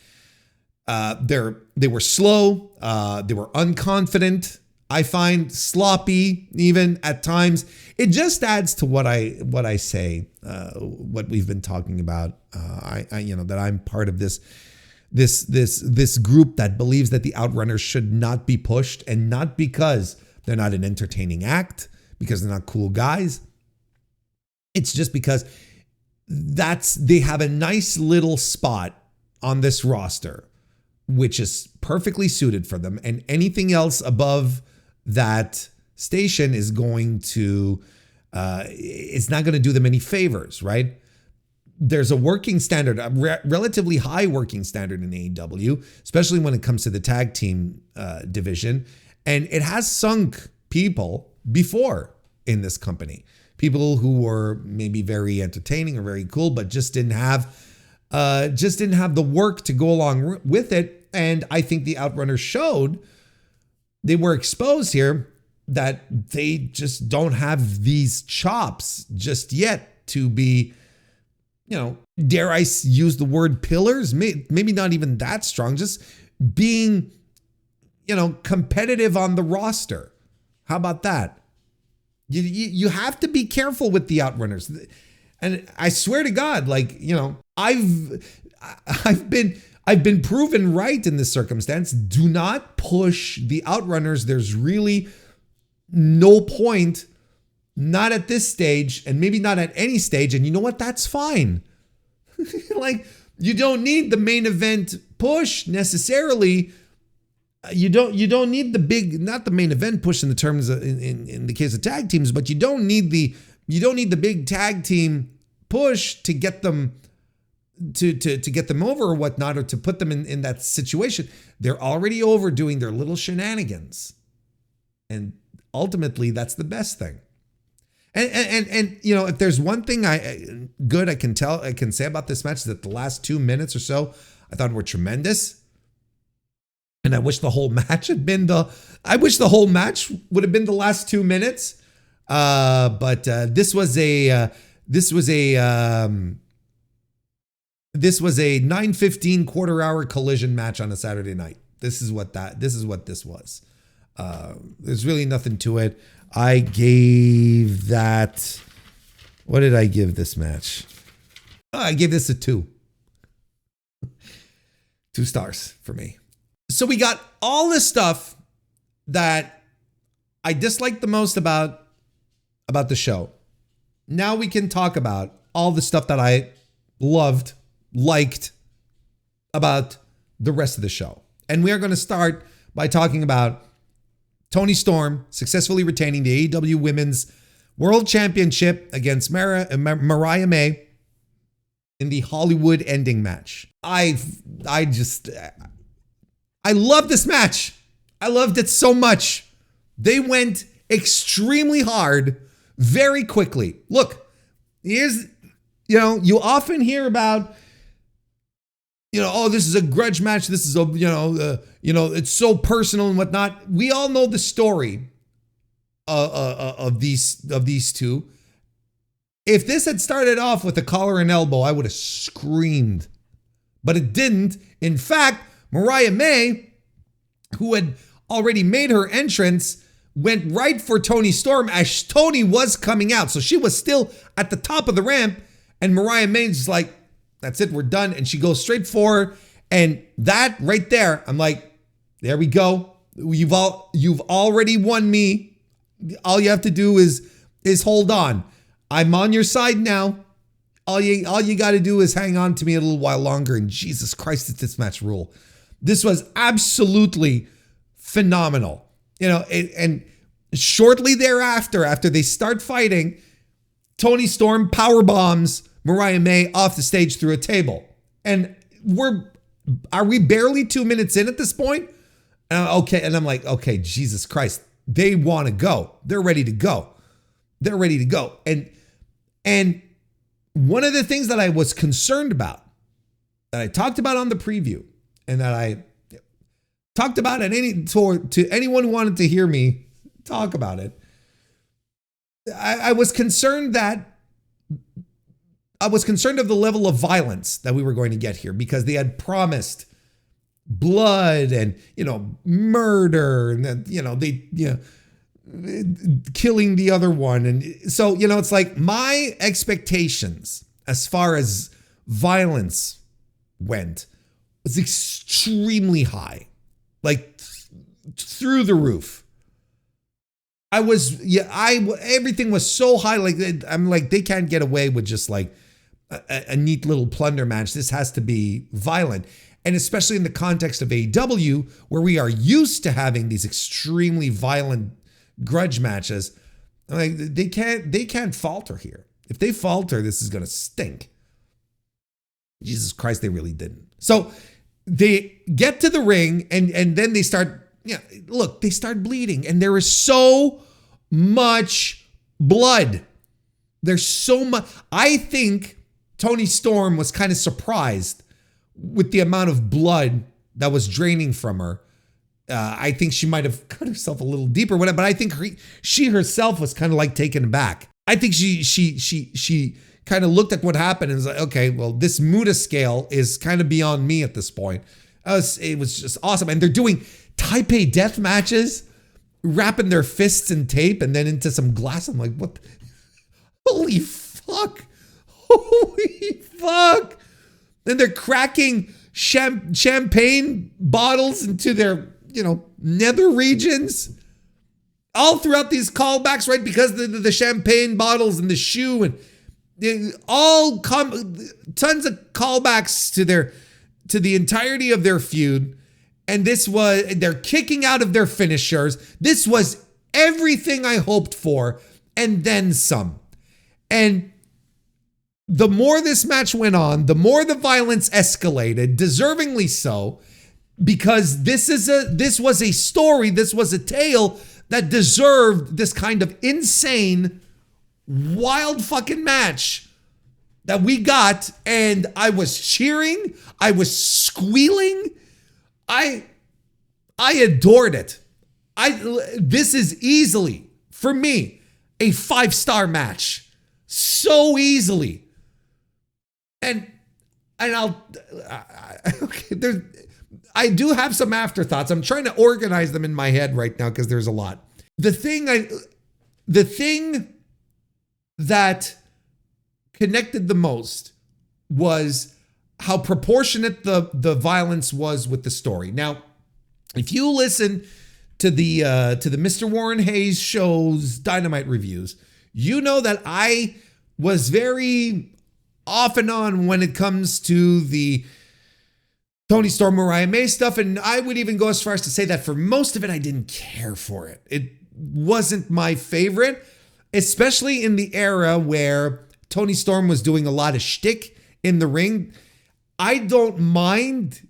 They were slow. They were unconfident. I find sloppy even at times. It just adds to what I say, what we've been talking about. That I'm part of this group that believes that the Outrunners should not be pushed, and not because they're not an entertaining act, because they're not cool guys. It's just because they have a nice little spot on this roster, which is perfectly suited for them, and anything else above that station is going to, it's not going to do them any favors, right? There's a working standard, a relatively high working standard in AEW, especially when it comes to the tag team division. And it has sunk people before in this company. People who were maybe very entertaining or very cool, but just didn't have the work to go along with it. And I think the Outrunners showed, they were exposed here, that they just don't have these chops just yet to be, dare I use the word pillars? Maybe not even that strong, just being, competitive on the roster. How about that? You have to be careful with the Outrunners. And I swear to God, I've been proven right in this circumstance. Do not push the Outrunners. There's really no point, not at this stage, and maybe not at any stage. And you know what? That's fine. You don't need the main event push necessarily. You don't need the big, not the main event push in the terms of, in the case of tag teams, but you don't need the big tag team push to get them to get them over or whatnot, or to put them in that situation. They're already overdoing their little shenanigans. And ultimately, that's the best thing. And if there's one thing I can say about this match, is that the last 2 minutes or so I thought were tremendous. And I wish the whole match would have been the last 2 minutes. But this was a 9:15 quarter-hour collision match on a Saturday night. This is what this was. There's really nothing to it. I gave that. What did I give this match? I gave this a 2. 2 stars for me. So we got all this stuff that I disliked the most about the show. Now we can talk about all the stuff that I liked about the rest of the show. And we are going to start by talking about Toni Storm successfully retaining the AEW Women's World Championship against Mariah May in the Hollywood ending match. I love this match. I loved it so much. They went extremely hard very quickly. Look, here's, you often hear about, oh, this is a grudge match. This is it's so personal and whatnot. We all know the story of these two. If this had started off with a collar and elbow, I would have screamed, but it didn't. In fact, Mariah May, who had already made her entrance, went right for Toni Storm as Toni was coming out. So she was still at the top of the ramp, and Mariah May's like, that's it, we're done. And she goes straight for her. And that right there, I'm like, there we go. You've already won me. All you have to do is hold on. I'm on your side now. All you got to do is hang on to me a little while longer. And Jesus Christ, did this match rule. This was absolutely phenomenal. And shortly thereafter, after they start fighting, Toni Storm power bombs Mariah May off the stage through a table. And are we barely 2 minutes in at this point? Okay. And I'm like, okay, Jesus Christ. They want to go. They're ready to go. They're ready to go. And one of the things that I was concerned about, that I talked about on the preview, and that I talked about to anyone who wanted to hear me talk about it, I was concerned of the level of violence that we were going to get here, because they had promised blood and, murder, and then, killing the other one. And so, it's like my expectations as far as violence went was extremely high, like through the roof. Everything was so high. Like, I'm like, they can't get away with just like a neat little plunder match. This has to be violent. And especially in the context of AEW, where we are used to having these extremely violent grudge matches, like they can't falter here. If they falter, this is going to stink. Jesus Christ, they really didn't. So they get to the ring, and then they start, they start bleeding, and there is so much blood. There's so much. I think Toni Storm was kind of surprised with the amount of blood that was draining from her. I think she might have cut herself a little deeper, but I think she herself was kind of like taken aback. I think she kind of looked at what happened and was like, okay, well, this Muda scale is kind of beyond me at this point. It was just awesome. And they're doing Taipei death matches, wrapping their fists in tape and then into some glass. I'm like, what? Holy fuck. Holy fuck. Then they're cracking champagne bottles into their, nether regions. All throughout these callbacks, right? Because the champagne bottles and the shoe, and tons of callbacks to the entirety of their feud. And they're kicking out of their finishers. This was everything I hoped for, and then some. And the more this match went on, the more the violence escalated, deservingly so, because this was a story, this was a tale that deserved this kind of insane, wild fucking match that we got. And I was cheering, I was squealing, I adored it. This is easily, for me, a 5-star match. So easily. And I do have some afterthoughts. I'm trying to organize them in my head right now because there's a lot. The thing that connected the most was how proportionate the violence was with the story. Now, if you listen to the MrWarrenHayes show's Dynamite reviews, you know that I was very off and on when it comes to the Toni Storm, Mariah May stuff. And I would even go as far as to say that for most of it, I didn't care for it. It wasn't my favorite, especially in the era where Toni Storm was doing a lot of shtick in the ring. I don't mind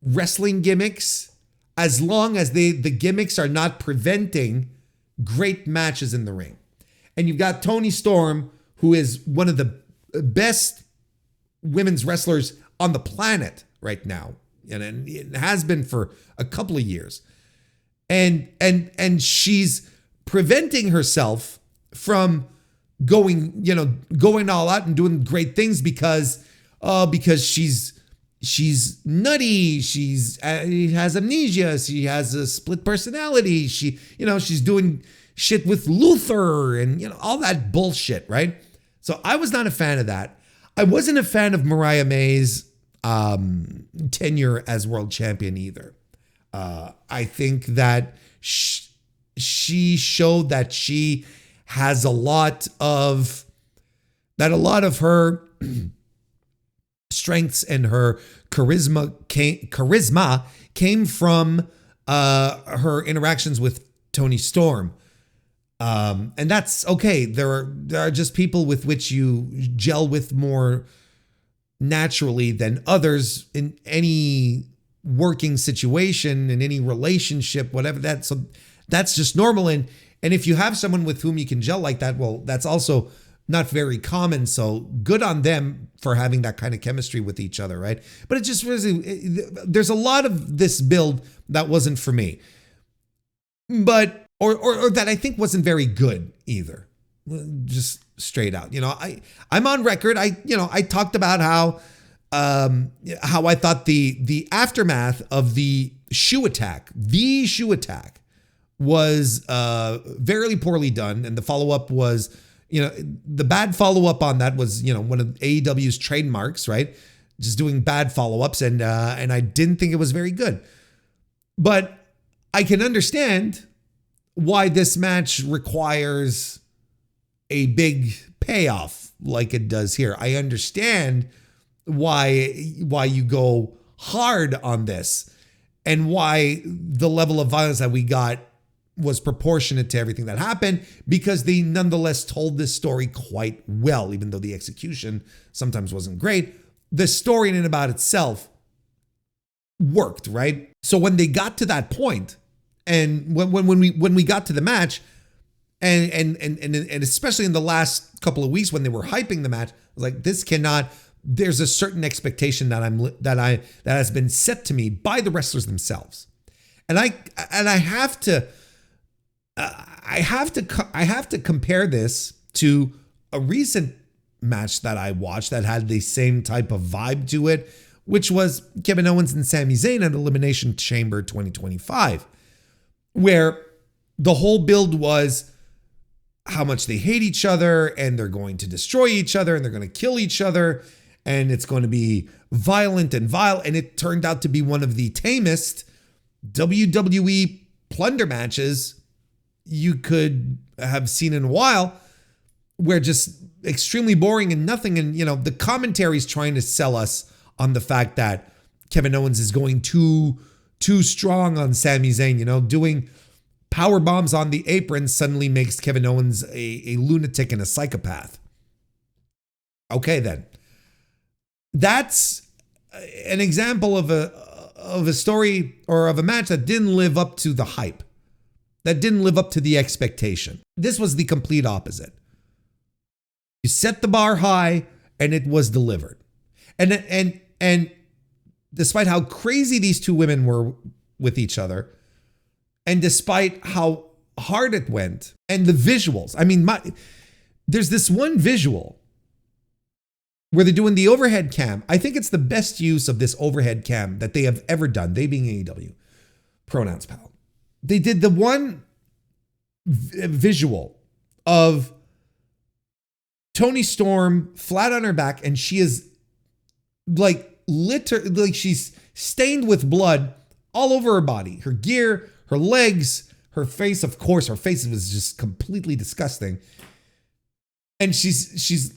wrestling gimmicks as long as the gimmicks are not preventing great matches in the ring. And you've got Toni Storm, who is one of the best women's wrestlers on the planet right now, and it has been for a couple of years. And she's preventing herself from going all out and doing great things because she's nutty, she has amnesia, she has a split personality, she's doing shit with Luther and all that bullshit, right? So I was not a fan of that. I wasn't a fan of Mariah May's tenure as world champion either. I think that she showed that she has a lot of her strengths and her charisma came from her interactions with Toni Storm. And that's okay. There are just people with which you gel with more naturally than others in any working situation, in any relationship, whatever that. So that's just normal. And if you have someone with whom you can gel like that, well, that's also not very common. So good on them for having that kind of chemistry with each other, right? But it just really, there's a lot of this build that wasn't for me, but or that I think wasn't very good either. Just straight out, I'm on record. I talked about how I thought the aftermath of the shoe attack was very poorly done, and the follow-up was, the bad follow-up on that was, one of AEW's trademarks, right? Just doing bad follow-ups, and I didn't think it was very good. But I can understand why this match requires a big payoff like it does here. I understand why you go hard on this and why the level of violence that we got was proportionate to everything that happened, because they nonetheless told this story quite well, even though the execution sometimes wasn't great. The story in and about itself worked, right? So when they got to that point, and when we got to the match, and especially in the last couple of weeks when they were hyping the match, I was like, this cannot. There's a certain expectation that has been set to me by the wrestlers themselves, and I have to compare this to a recent match that I watched that had the same type of vibe to it, which was Kevin Owens and Sami Zayn at Elimination Chamber 2025, where the whole build was how much they hate each other and they're going to destroy each other and they're going to kill each other and it's going to be violent and vile. And it turned out to be one of the tamest WWE plunder matches you could have seen in a while, where just extremely boring and nothing. And, the commentary is trying to sell us on the fact that Kevin Owens is going too strong on Sami Zayn, doing power bombs on the apron suddenly makes Kevin Owens a lunatic and a psychopath. Okay, then. That's an example of a story or of a match that didn't live up to the hype, that didn't live up to the expectation. This was the complete opposite. You set the bar high and it was delivered. And despite how crazy these two women were with each other, and despite how hard it went, and the visuals, there's this one visual where they're doing the overhead cam. I think it's the best use of this overhead cam that they have ever done, they being AEW. Pronouns, pal. They did the one visual of Toni Storm flat on her back, and she is literally she's stained with blood all over her body, her gear, her legs, her face. Of course, her face was just completely disgusting. And she's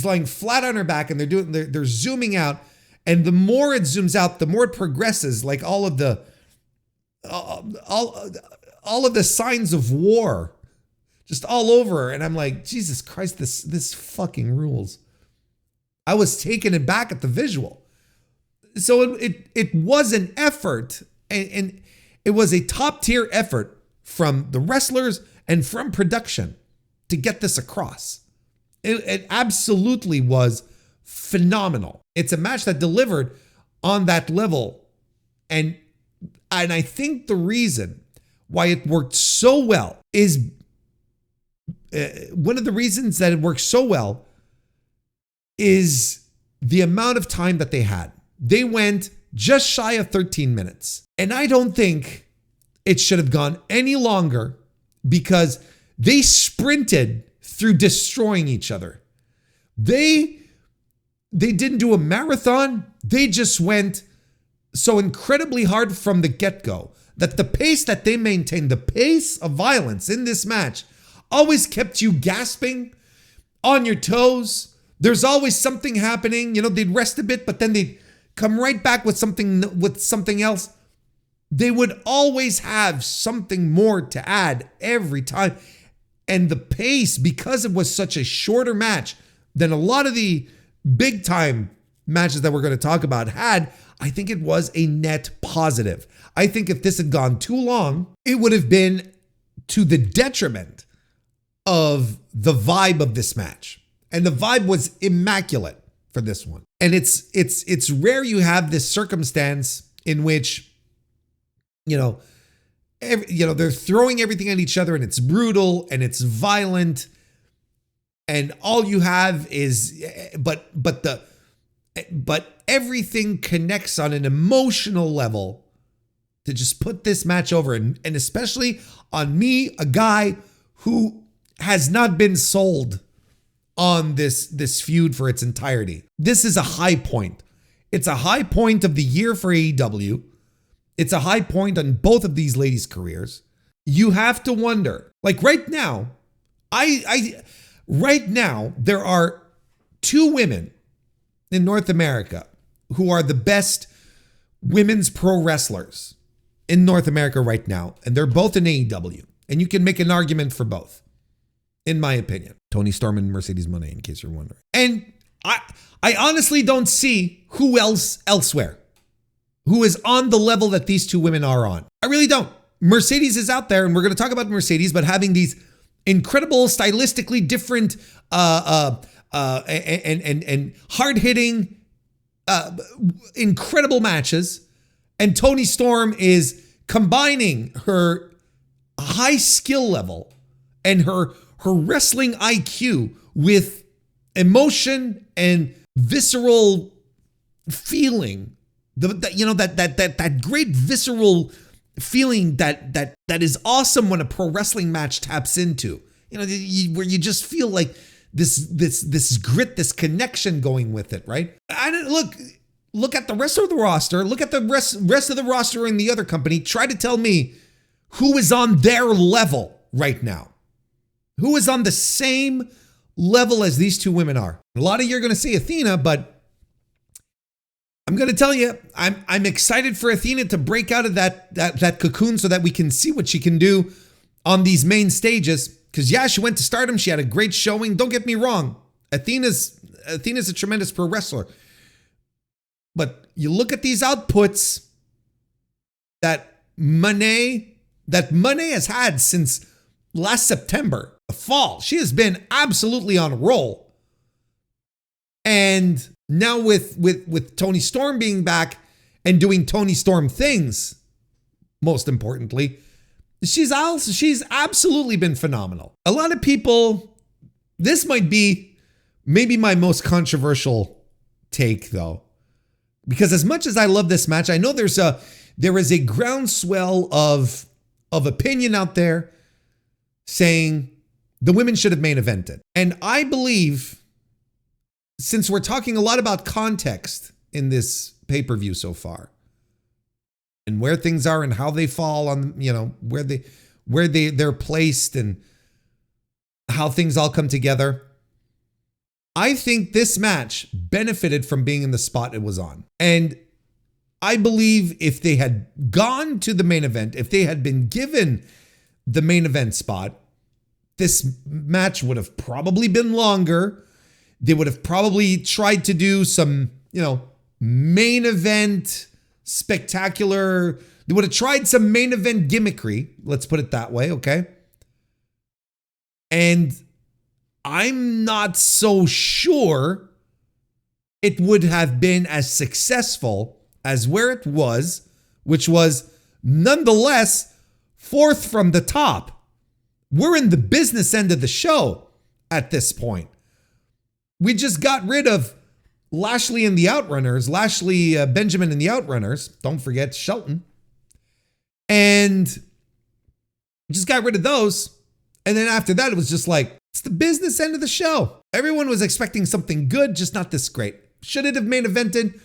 lying flat on her back, and they're zooming out, and the more it zooms out, the more it progresses, like all of the signs of war just all over her. And I'm like, Jesus Christ, this fucking rules. I was taken aback at the visual. So it was an effort, and it was a top tier effort from the wrestlers and from production to get this across. It absolutely was phenomenal. It's a match that delivered on that level. And I think the reason why it worked so well is one of the reasons that it worked so well is the amount of time that they had. They went just shy of 13 minutes. And I don't think it should have gone any longer, because they sprinted through destroying each other. They didn't do a marathon. They just went so incredibly hard from the get-go that the pace that they maintained, the pace of violence in this match, always kept you gasping, on your toes. There's always something happening. They'd rest a bit, but then they'd come right back with something else. They would always have something more to add every time. And the pace, because it was such a shorter match than a lot of the big time matches that we're going to talk about had, I think it was a net positive. I think if this had gone too long, it would have been to the detriment of the vibe of this match. And the vibe was immaculate for this one. And it's rare you have this circumstance in which, they're throwing everything at each other and it's brutal and it's violent. And all you have is, but everything connects on an emotional level to just put this match over. And especially on me, a guy who has not been sold on this feud for its entirety. This is a high point. It's a high point of the year for AEW. It's a high point on both of these ladies' careers. You have to wonder, like right now, right now, there are two women in North America who are the best women's pro wrestlers in North America right now. And they're both in AEW. And you can make an argument for both, in my opinion. Toni Storm and Mercedes Moné, in case you're wondering. And I honestly don't see who else elsewhere who is on the level that these two women are on. I really don't. Mercedes is out there, and we're going to talk about Mercedes, but having these incredible, stylistically different, and hard-hitting, incredible matches. And Toni Storm is combining her high skill level and her wrestling IQ with emotion and visceral feeling. That great visceral feeling that is awesome when a pro wrestling match taps into. Where you just feel like this grit, this connection going with it, right? Look at the rest of the roster. Look at the rest of the roster in the other company. Try to tell me who is on their level right now. Who is on the same level as these two women are? A lot of you are going to say Athena, but I'm going to tell you, I'm excited for Athena to break out of that cocoon so that we can see what she can do on these main stages. Because yeah, she went to Stardom. She had a great showing. Don't get me wrong. Athena's a tremendous pro wrestler. But you look at these outputs that Moné has had since last September, the fall. She has been absolutely on a roll. And now with Toni Storm being back and doing Toni Storm things, most importantly, she's absolutely been phenomenal. A lot of people, this might be maybe my most controversial take though, because as much as I love this match, I know there is a groundswell of opinion out there saying the women should have main evented. And I believe, since we're talking a lot about context in this pay-per-view so far, and where things are and how they fall on, where they're placed and how things all come together, I think this match benefited from being in the spot it was on. And I believe if they had gone to the main event, if they had been given the main event spot, this match would have probably been longer. They would have probably tried to do some, main event spectacular. They would have tried some main event gimmickry. Let's put it that way, okay? And I'm not so sure it would have been as successful as where it was, which was nonetheless fourth from the top. We're in the business end of the show at this point. We just got rid of Lashley and the Outrunners, Benjamin and the Outrunners. Don't forget Shelton. And just got rid of those. And then after that, it was just like, it's the business end of the show. Everyone was expecting something good, just not this great. Should it have main evented?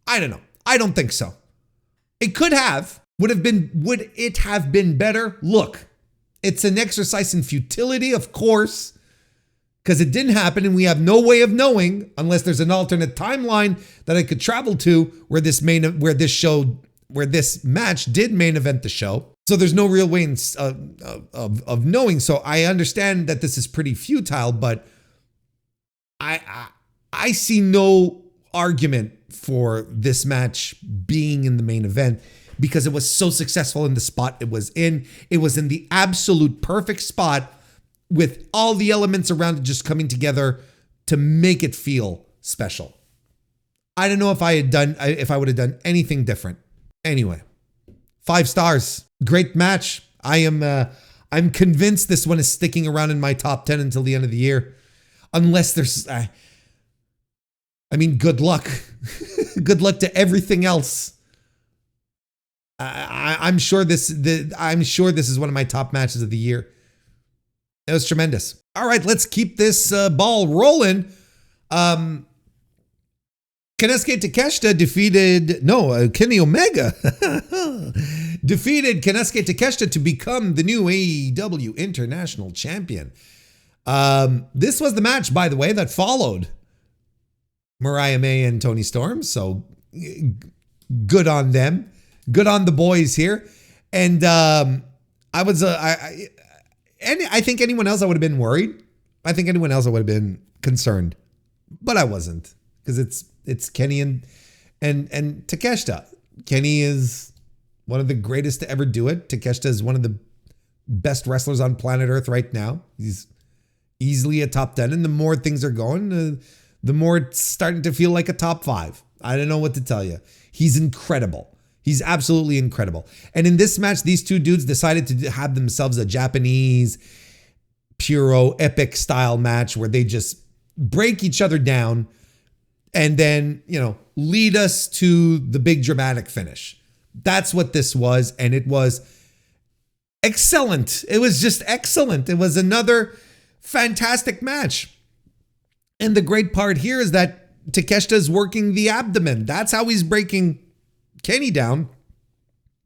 I don't know. I don't think so. It could have. Would it have been better? Look, it's an exercise in futility, of course. because it didn't happen and we have no way of knowing unless there's an alternate timeline that I could travel to where this match did main event the show. So there's no real way of knowing. So I understand that this is pretty futile, but I see no argument for this match being in the main event because it was so successful in the spot it was in. It was in the absolute perfect spot with all the elements around it just coming together to make it feel special. I don't know if I would have done anything different. Anyway, 5 stars. Great match. I'm convinced this one is sticking around in my top 10 until the end of the year. Unless there's, good luck. Good luck to everything else. I'm sure this is one of my top matches of the year. It was tremendous. All right, let's keep this ball rolling. Kensuke Takeshita Kenny Omega defeated Kensuke Takeshita to become the new AEW International Champion. This was the match, by the way, that followed Mariah May and Toni Storm. So good on them. Good on the boys here. And I think anyone else I would have been worried. I think anyone else I would have been concerned. But I wasn't. Because it's Kenny and Takeshita. Kenny is one of the greatest to ever do it. Takeshita is one of the best wrestlers on planet Earth right now. He's easily a top 10. And the more things are going, the more it's starting to feel like a top 5. I don't know what to tell you. He's incredible. He's absolutely incredible. And in this match, these two dudes decided to have themselves a Japanese Puro epic style match where they just break each other down and then, lead us to the big dramatic finish. That's what this was. And it was excellent. It was just excellent. It was another fantastic match. And the great part here is that Takeshita is working the abdomen. That's how he's breaking Kenny down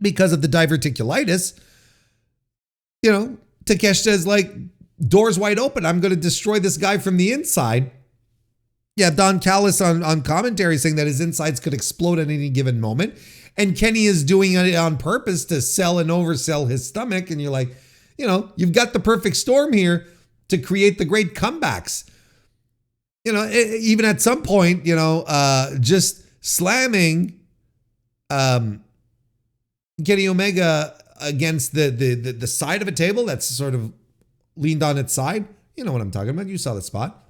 because of the diverticulitis. Takeshita is like, doors wide open. I'm going to destroy this guy from the inside. Yeah, Don Callis on commentary saying that his insides could explode at any given moment. And Kenny is doing it on purpose to sell and oversell his stomach. And you're like, you've got the perfect storm here to create the great comebacks. Even at some point, just slamming Kenny Omega against the side of a table that's sort of leaned on its side. You know what I'm talking about. You saw the spot.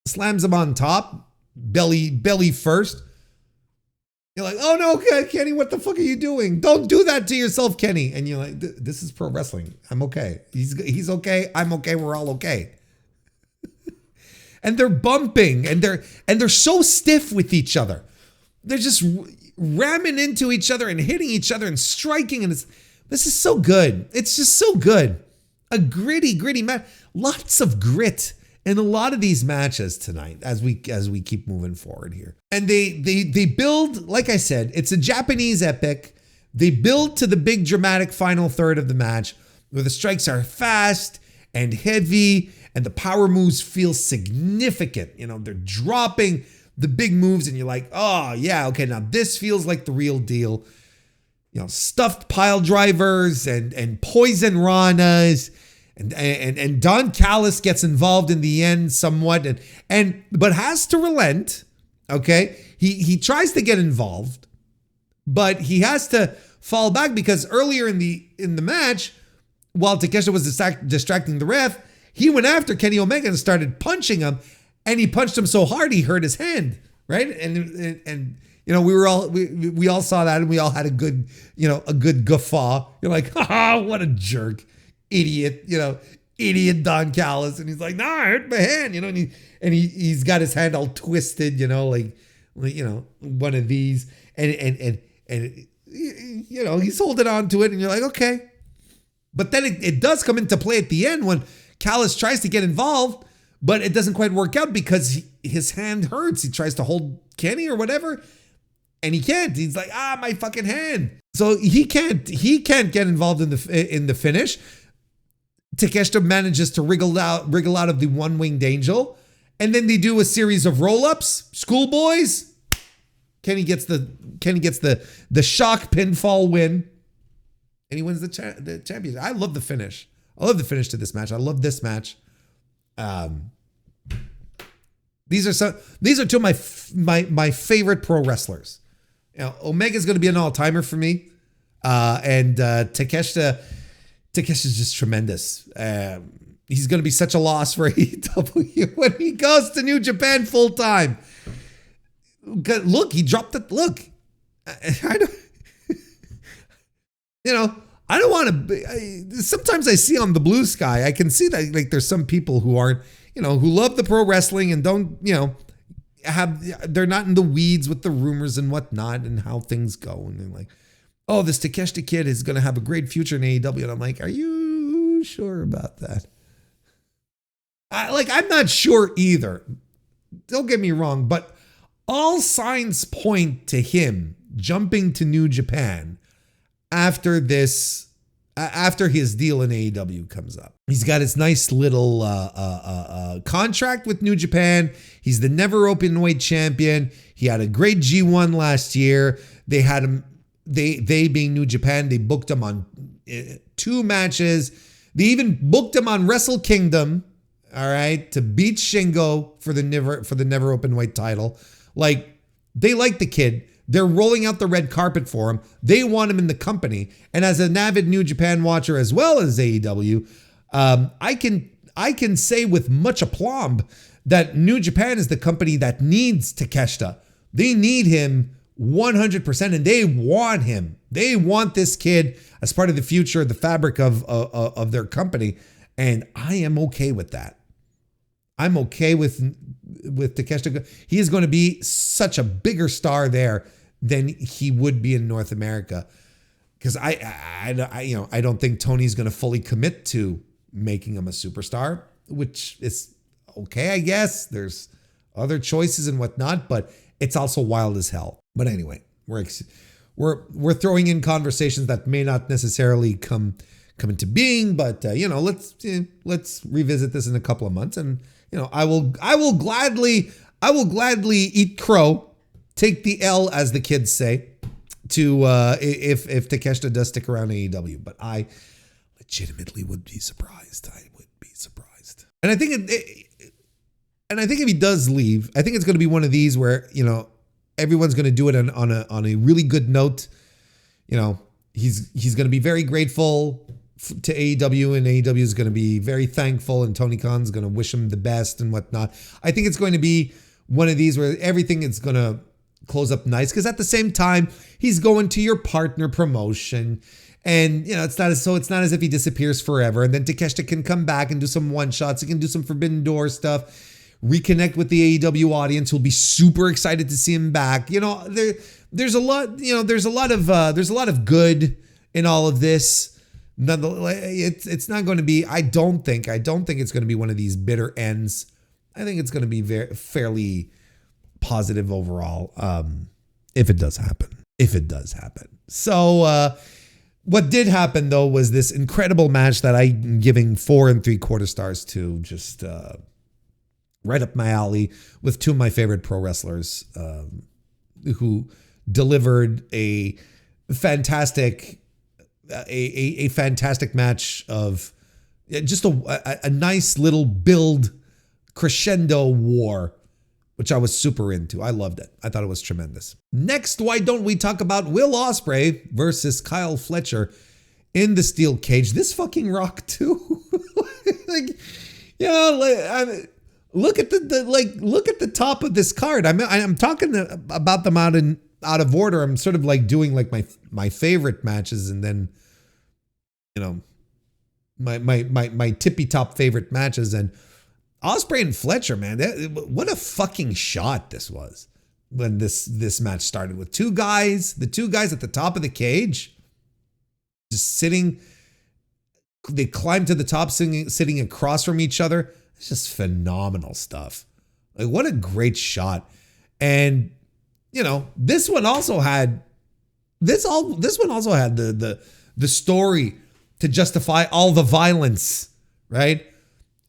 Slams him on top, belly first. You're like, oh no, Kenny, what the fuck are you doing? Don't do that to yourself, Kenny. And you're like, this is pro wrestling. I'm okay. He's okay. I'm okay. We're all okay. And they're bumping and they're so stiff with each other. They're just ramming into each other and hitting each other and striking. And this is so good. It's just so good. A gritty match. Lots of grit in a lot of these matches tonight as we keep moving forward here. And they build, like I said, it's a Japanese epic. They build to the big dramatic final third of the match where the strikes are fast and heavy and the power moves feel significant. They're dropping the big moves and you're like, oh yeah, okay, now this feels like the real deal. Stuffed pile drivers and poison ranas. And Don Callis gets involved in the end somewhat but has to relent. Okay. He tries to get involved, but he has to fall back because earlier in the match, while Takeshita was distracting the ref, he went after Kenny Omega and started punching him, and he punched him so hard he hurt his hand. Right. And we all saw that and we all had a good guffaw. You're like, haha, what a jerk. Idiot Don Callis. And he's like, nah, I hurt my hand, and he's got his hand all twisted, like one of these, and he's holding on to it, and you're like, okay. But then it does come into play at the end when Callis tries to get involved, but it doesn't quite work out because his hand hurts. He tries to hold Kenny or whatever, and he can't. He's like, my fucking hand. So he can't get involved in the finish. Takeshita manages to wriggle out of the one-winged angel, and then they do a series of roll-ups, schoolboys. Kenny gets the shock pinfall win, and he wins the championship. I love the finish. I love the finish to this match. I love this match. These are two of my favorite pro wrestlers. You know, Omega's going to be an all-timer for me, and Takeshita is just tremendous. He's going to be such a loss for AEW when he goes to New Japan full time. Look, he dropped it. Look, I don't. You know, I don't want to. Sometimes I see on the blue sky, I can see that like there's some people who aren't, you know, who love the pro wrestling and don't, you know, they're not in the weeds with the rumors and whatnot and how things go, and they're like, oh, this Takeshita kid is going to have a great future in AEW. And I'm like, are you sure about that? I'm not sure either. Don't get me wrong, but all signs point to him jumping to New Japan after his deal in AEW comes up. He's got his nice little contract with New Japan. He's the never open weight champion. He had a great G1 last year. They had him. They being New Japan, they booked him on 2 matches. They even booked him on Wrestle Kingdom, all right, to beat Shingo for the never open weight title. Like, they like the kid. They're rolling out the red carpet for him. They want him in the company. And as an avid New Japan watcher as well as AEW, I can say with much aplomb that New Japan is the company that needs Takeshita. They need him 100%, and they want him. They want this kid as part of the future, the fabric of their company, and I am okay with that. I'm okay with Takeshita. He is going to be such a bigger star there than he would be in North America, because I don't think Tony's going to fully commit to making him a superstar, which is okay, I guess. There's other choices and whatnot, but it's also wild as hell. But anyway, we're throwing in conversations that may not necessarily come into being, but let's revisit this in a couple of months, and I will gladly eat crow, take the L as the kids say, to if Takeshita does stick around AEW. But I legitimately would be surprised. I would be surprised, and I think if he does leave, I think it's going to be one of these where everyone's going to do it on a really good note. He's going to be very grateful to AEW, and AEW is going to be very thankful, and Tony Khan's going to wish him the best and whatnot. I think it's going to be one of these where everything is going to close up nice, because at the same time he's going to your partner promotion, and it's not as if he disappears forever. And then Takeshita can come back and do some one shots. He can do some Forbidden Door stuff. Reconnect with the AEW audience, who'll be super excited to see him back. There's a lot of good in all of this. Nonetheless, it's not going to be. I don't think it's going to be one of these bitter ends. I think it's going to be fairly positive overall. If it does happen. So what did happen though was this incredible match that I'm giving 4 3/4 stars to. Just right up my alley, with 2 of my favorite pro wrestlers who delivered a fantastic match of just a nice little build crescendo war, which I was super into. I loved it. I thought it was tremendous. Next, why don't we talk about Will Ospreay versus Kyle Fletcher in the steel cage? This fucking rocked too. Look at the top of this card. I'm talking about them out of order. I'm sort of like doing like my favorite matches, and then my tippy top favorite matches. And Ospreay and Fletcher, man, what a fucking shot this was when this match started, with the 2 guys at the top of the cage, just sitting. They climbed to the top, sitting across from each other. It's just phenomenal stuff. Like, what a great shot. And this one also had the story to justify all the violence right?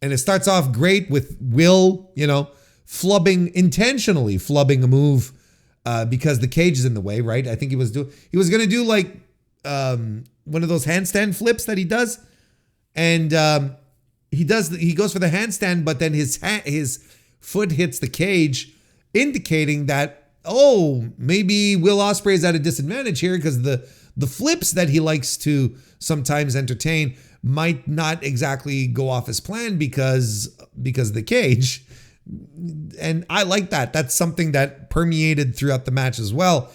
And it starts off great with Will, intentionally flubbing a move because the cage is in the way, right? I think he was going to do like one of those handstand flips that he does. And he goes for the handstand, but then his foot hits the cage, indicating that, maybe Will Ospreay is at a disadvantage here because the flips that he likes to sometimes entertain might not exactly go off his plan because of the cage. And I like that. That's something that permeated throughout the match as well.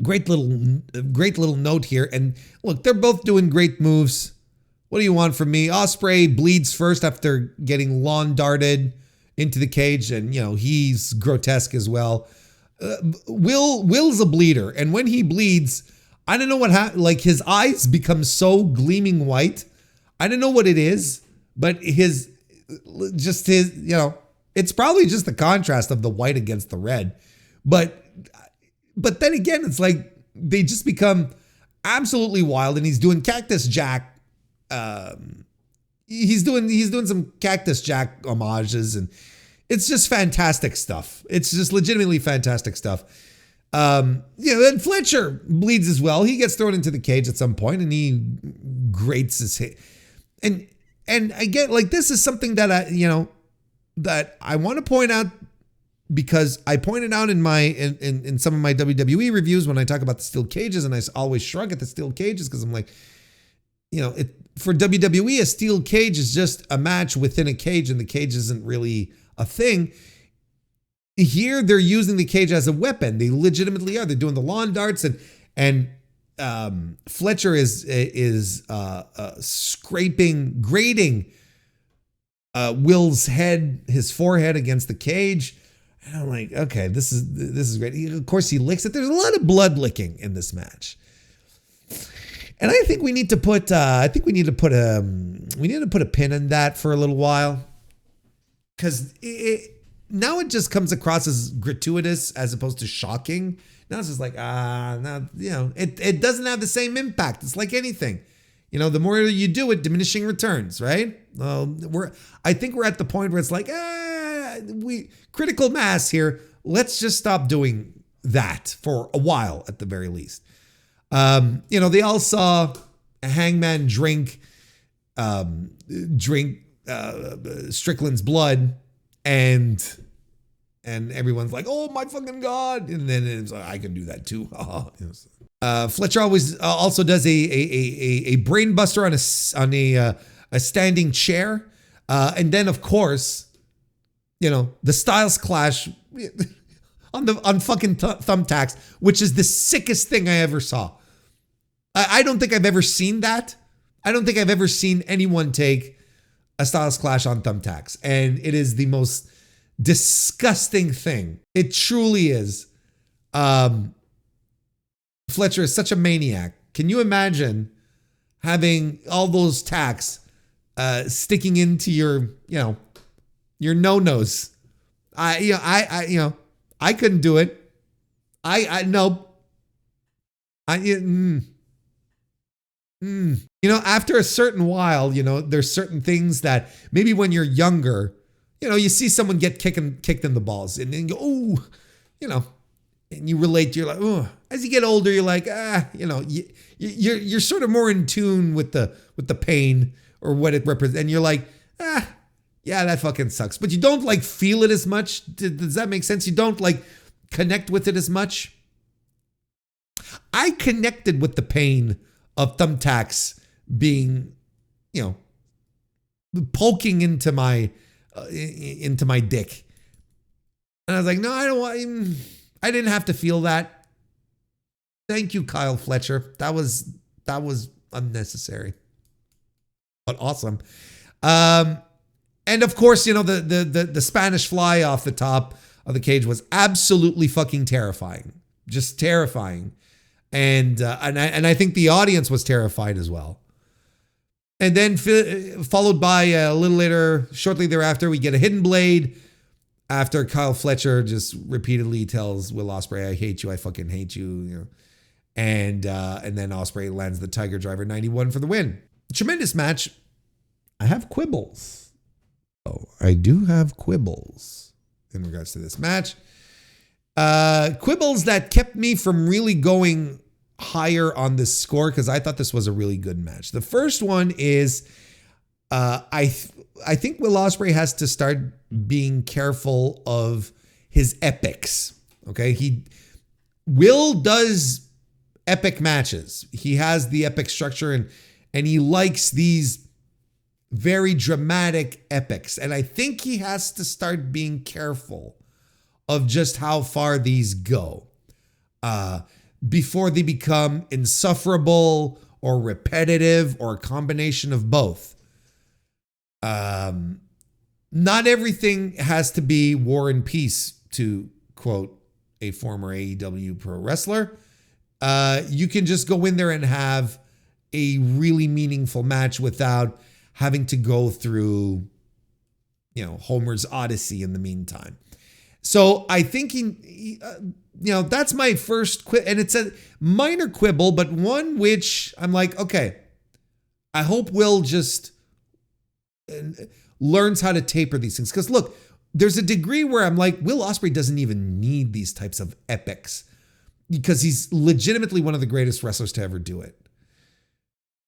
Great little note here. And look, they're both doing great moves. What do you want from me? Ospreay bleeds first after getting lawn darted into the cage, and he's grotesque as well. Will's a bleeder, and when he bleeds, I don't know what happened. Like, his eyes become so gleaming white. I don't know what it is, but it's probably just the contrast of the white against the red. But then again, it's like they just become absolutely wild, and he's doing Cactus Jack. He's doing some Cactus Jack homages, and it's just fantastic stuff. It's just legitimately fantastic stuff. Then Fletcher bleeds as well. He gets thrown into the cage at some point, and he grates his hit. And again, like, this is something that I want to point out, because I pointed out in some of my WWE reviews when I talk about the steel cages, and I always shrug at the steel cages because I'm like, for WWE, a steel cage is just a match within a cage, and the cage isn't really a thing. Here, they're using the cage as a weapon. They legitimately are. They're doing the lawn darts, and Fletcher is grating Will's head, his forehead against the cage. And I'm like, okay, this is great. Of course, he licks it. There's a lot of blood licking in this match. And I think we need to put a pin in that for a little while, because now it just comes across as gratuitous as opposed to shocking. Now it's just like, it doesn't have the same impact. It's like anything, the more you do it, diminishing returns, right? I think we're at the point where it's like, critical mass here. Let's just stop doing that for a while at the very least. They all saw a Hangman drink Strickland's blood, and everyone's like, "Oh my fucking god!" And then it's like, "I can do that too." Fletcher always also does a brain buster on a standing chair, and then of course, the Styles Clash on fucking thumbtacks, which is the sickest thing I ever saw. I don't think I've ever seen that. I don't think I've ever seen anyone take a Styles Clash on thumbtacks, and it is the most disgusting thing. It truly is. Fletcher is such a maniac. Can you imagine having all those tacks sticking into your no-nos? I couldn't do it. After a certain while, there's certain things that maybe when you're younger, you see someone get kicked in the balls, and then you go, oh, and you relate. You're like, oh. As you get older, you're like, you're sort of more in tune with the pain or what it represents, and you're like, yeah, that fucking sucks. But you don't like feel it as much. Does that make sense? You don't like connect with it as much. I connected with the pain of thumbtacks being, poking into my dick. And I was like, no, I don't want, I didn't have to feel that. Thank you, Kyle Fletcher. That was unnecessary, but awesome. And of course, the Spanish fly off the top of the cage was absolutely fucking terrifying. Just terrifying. And I think the audience was terrified as well. And then followed by a little later, shortly thereafter, we get a hidden blade after Kyle Fletcher just repeatedly tells Will Ospreay, "I hate you, I fucking hate you." And then Ospreay lands the Tiger Driver 91 for the win. Tremendous match. I have quibbles. Oh, I do have quibbles in regards to this match. Quibbles that kept me from really going higher on this score because I thought this was a really good match. The first one is I think Will Ospreay has to start being careful of his epics. Okay, Will does epic matches. He has the epic structure and he likes these very dramatic epics. And I think he has to start being careful of just how far these go before they become insufferable or repetitive or a combination of both. Not everything has to be war and peace, to quote a former AEW pro wrestler. You can just go in there and have a really meaningful match without having to go through, Homer's Odyssey in the meantime. So I think that's my first quibble, and it's a minor quibble, but one which I'm like, okay, I hope Will just learns how to taper these things. Because look, there's a degree where I'm like, Will Ospreay doesn't even need these types of epics because he's legitimately one of the greatest wrestlers to ever do it.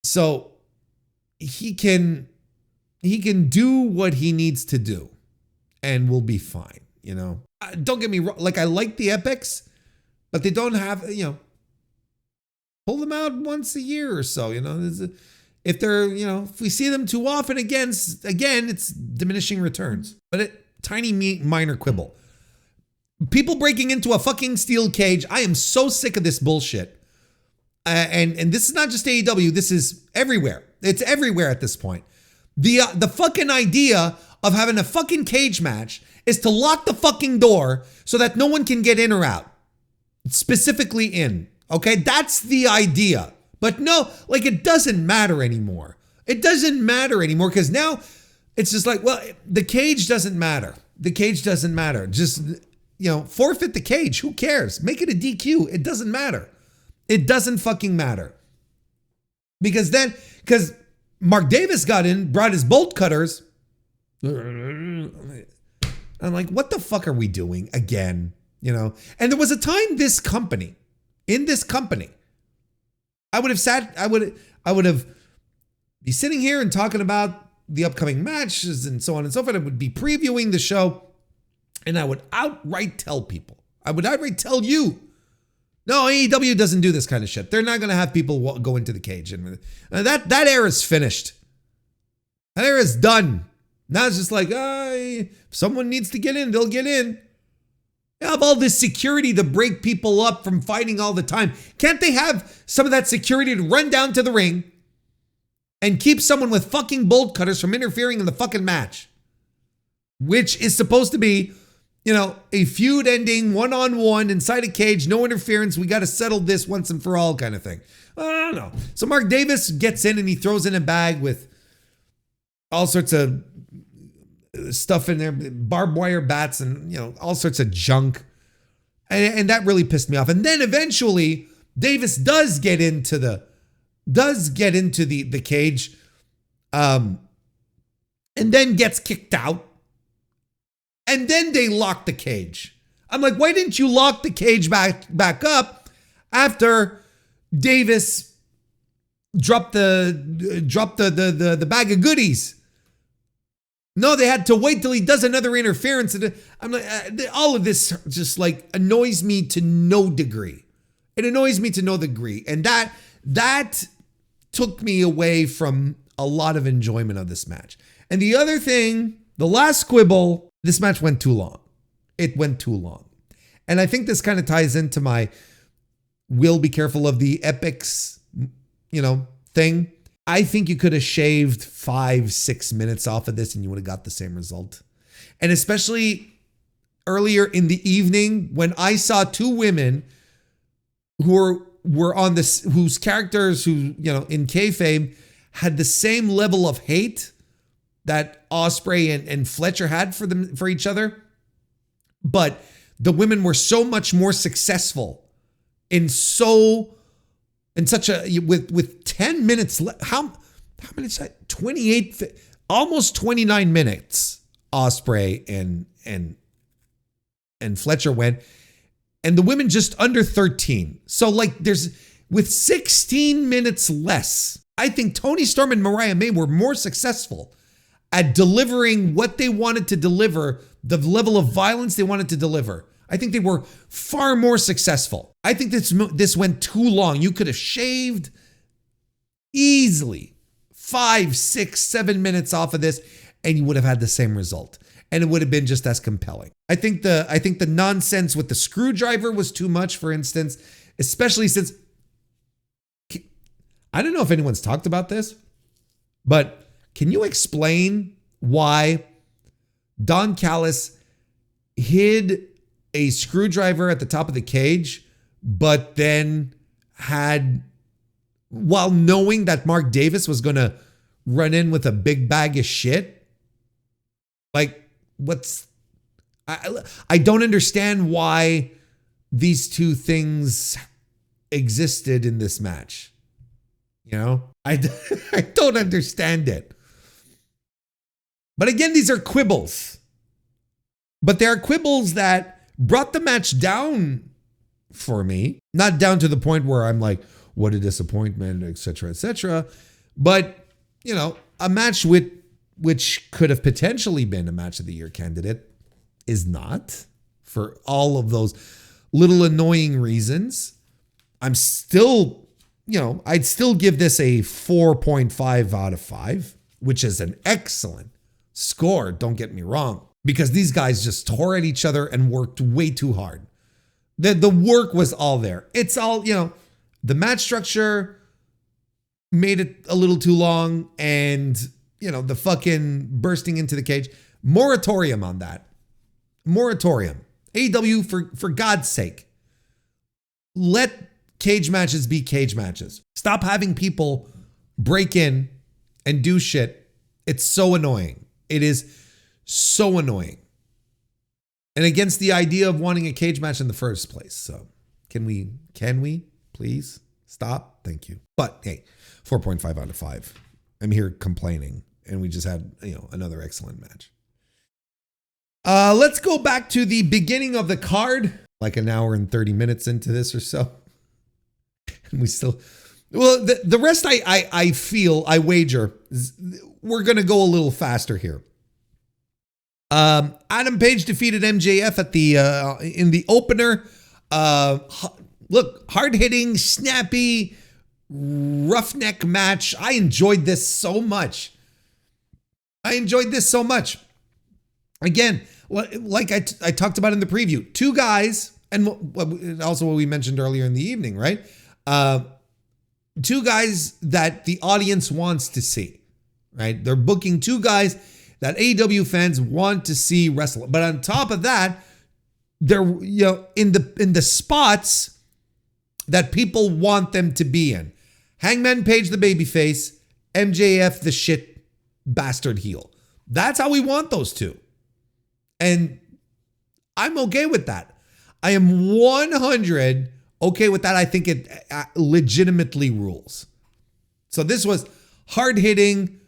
So he can do what he needs to do and we'll be fine, Don't get me wrong. Like, I like the epics, but they don't have, pull them out once a year or so, if they're, if we see them too often again, it's diminishing returns. But tiny minor quibble. People breaking into a fucking steel cage. I am so sick of this bullshit. And this is not just AEW. This is everywhere. It's everywhere at this point. The fucking idea of having a fucking cage match is to lock the fucking door so that no one can get in or out. Specifically in. Okay? That's the idea. But no, like, it doesn't matter anymore. It doesn't matter anymore because now it's just like, well, the cage doesn't matter. The cage doesn't matter. Just, forfeit the cage. Who cares? Make it a DQ. It doesn't matter. It doesn't fucking matter. Because Mark Davis got in, brought his bolt cutters. I'm like, what the fuck are we doing again? And there was a time in this company, I would have be sitting here and talking about the upcoming matches and so on and so forth. I would be previewing the show and I would outright tell people, you, no, AEW doesn't do this kind of shit. They're not going to have people go into the cage. And that era's finished. That era's done. Now it's just like, if someone needs to get in, they'll get in. They have all this security to break people up from fighting all the time. Can't they have some of that security to run down to the ring and keep someone with fucking bolt cutters from interfering in the fucking match? Which is supposed to be, a feud ending one-on-one inside a cage, no interference. We got to settle this once and for all kind of thing. I don't know. So Mark Davis gets in and he throws in a bag with all sorts of stuff in there, barbed wire bats and, all sorts of junk. And that really pissed me off. And then eventually Davis does get into the cage, and then gets kicked out. And then they lock the cage. I'm like, why didn't you lock the cage back up after Davis dropped the bag of goodies? No, they had to wait till he does another interference. I'm like, all of this just like annoys me to no degree. It annoys me to no degree. And that took me away from a lot of enjoyment of this match. And the other thing, the last quibble, this match went too long. It went too long. And I think this kind of ties into my will be careful of the epics, thing. I think you could have shaved 5-6 minutes off of this and you would have got the same result. And especially earlier in the evening when I saw two women who were on this, whose characters in kayfabe had the same level of hate that Ospreay and Fletcher had for each other. But the women were so much more successful with 10 minutes left. How many? 28. almost 29 minutes Ospreay and Fletcher went, and the women just under 13. So like with 16 minutes less, I think Toni Storm and Mariah May were more successful at delivering what they wanted to deliver, the level of violence they wanted to deliver. I think they were far more successful. I think this went too long. You could have shaved easily 5, 6, 7 minutes off of this, and you would have had the same result. And it would have been just as compelling. I think the nonsense with the screwdriver was too much, for instance, especially since I don't know if anyone's talked about this, but can you explain why Don Callis hid a screwdriver at the top of the cage, but then while knowing that Mark Davis was going to run in with a big bag of shit? Like, I don't understand why these two things existed in this match. You know, I don't understand it. But again, these are quibbles. But they are quibbles that brought the match down for me. Not down to the point where I'm like, what a disappointment, etc., etc. But, you know, a match which could have potentially been a match of the year candidate is not, for all of those little annoying reasons. I'm still, you know, I'd still give this a 4.5 out of 5, which is an excellent score, don't get me wrong, because these guys just tore at each other and worked way too hard. The work was all there. It's all, you know, the match structure made it a little too long, and, you know, the fucking bursting into the cage. Moratorium on that. Moratorium. AEW, for God's sake, let cage matches be cage matches. Stop having people break in and do shit. It's so annoying. It is so annoying. And against the idea of wanting a cage match in the first place. So can we please stop? Thank you. But hey, 4.5 out of 5. I'm here complaining, and we just had, you know, another excellent match. Let's go back to the beginning of the card, like an hour and 30 minutes into this or so. And we still, well, the rest I feel, I wager, we're going to go a little faster here. Adam Page defeated MJF at in the opener. Look, hard-hitting, snappy, roughneck match. I enjoyed this so much. Again, like I talked about in the preview, two guys, and also what we mentioned earlier in the evening, right? Two guys that the audience wants to see, right? They're booking two guys that AEW fans want to see wrestle. But on top of that, they're, you know, in the spots that people want them to be in. Hangman Page the babyface, MJF the shit bastard heel. That's how we want those two. And I'm okay with that. I am 100 okay with that. I think it legitimately rules. So this was hard-hitting,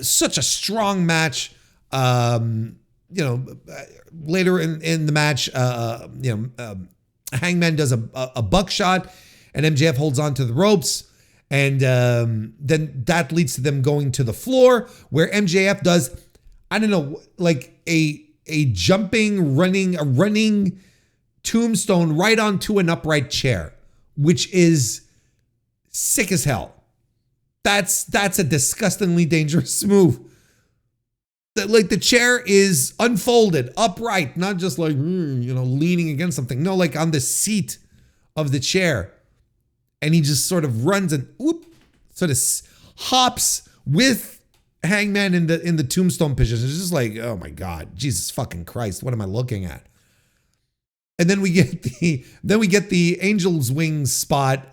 such a strong match. Later in the match, Hangman does a buckshot, and MJF holds on to the ropes. And then that leads to them going to the floor, where MJF does, I don't know, like a running tombstone right onto an upright chair, which is sick as hell. That's a disgustingly dangerous move. Like, the chair is unfolded, upright, not just like, leaning against something. No, like on the seat of the chair. And he just sort of runs and sort of hops with Hangman in the tombstone position. It's just like, oh my God, Jesus fucking Christ, what am I looking at? And then we get the Angel's Wings spot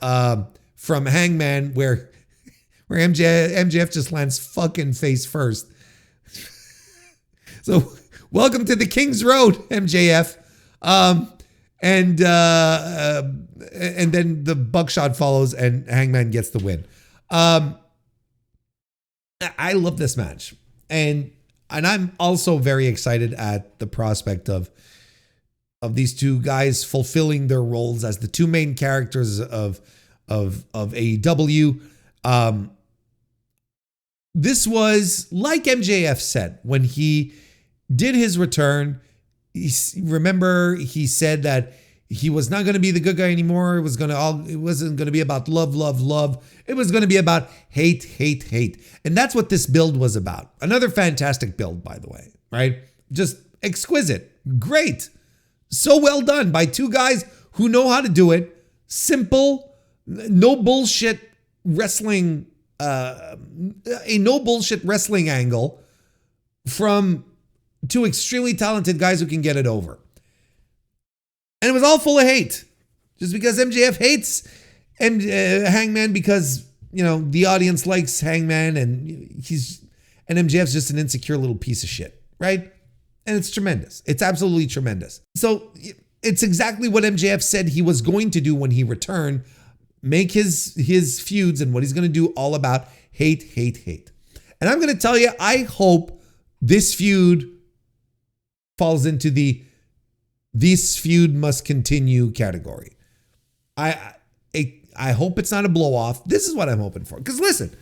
from Hangman where MJF just lands fucking face first. So welcome to the King's Road, MJF. And then the buckshot follows and Hangman gets the win. I love this match. And I'm also very excited at the prospect of these two guys fulfilling their roles as the two main characters of AEW. This was like MJF said when he did his return. He said that he was not going to be the good guy anymore. It wasn't going to be about love, love, love. It was going to be about hate, hate, hate. And that's what this build was about. Another fantastic build, by the way, right? Just exquisite. Great. So well done by two guys who know how to do it. Simple, no bullshit wrestling, a no bullshit wrestling angle from two extremely talented guys who can get it over. And it was all full of hate. Just because MJF hates Hangman because, the audience likes Hangman and MJF's just an insecure little piece of shit, right? And it's tremendous. It's absolutely tremendous. So it's exactly what MJF said he was going to do when he returned. Make his feuds and what he's going to do all about hate, hate, hate. And I'm going to tell you, I hope this feud falls into this feud must continue category. I hope it's not a blow off. This is what I'm hoping for. Because listen, I'm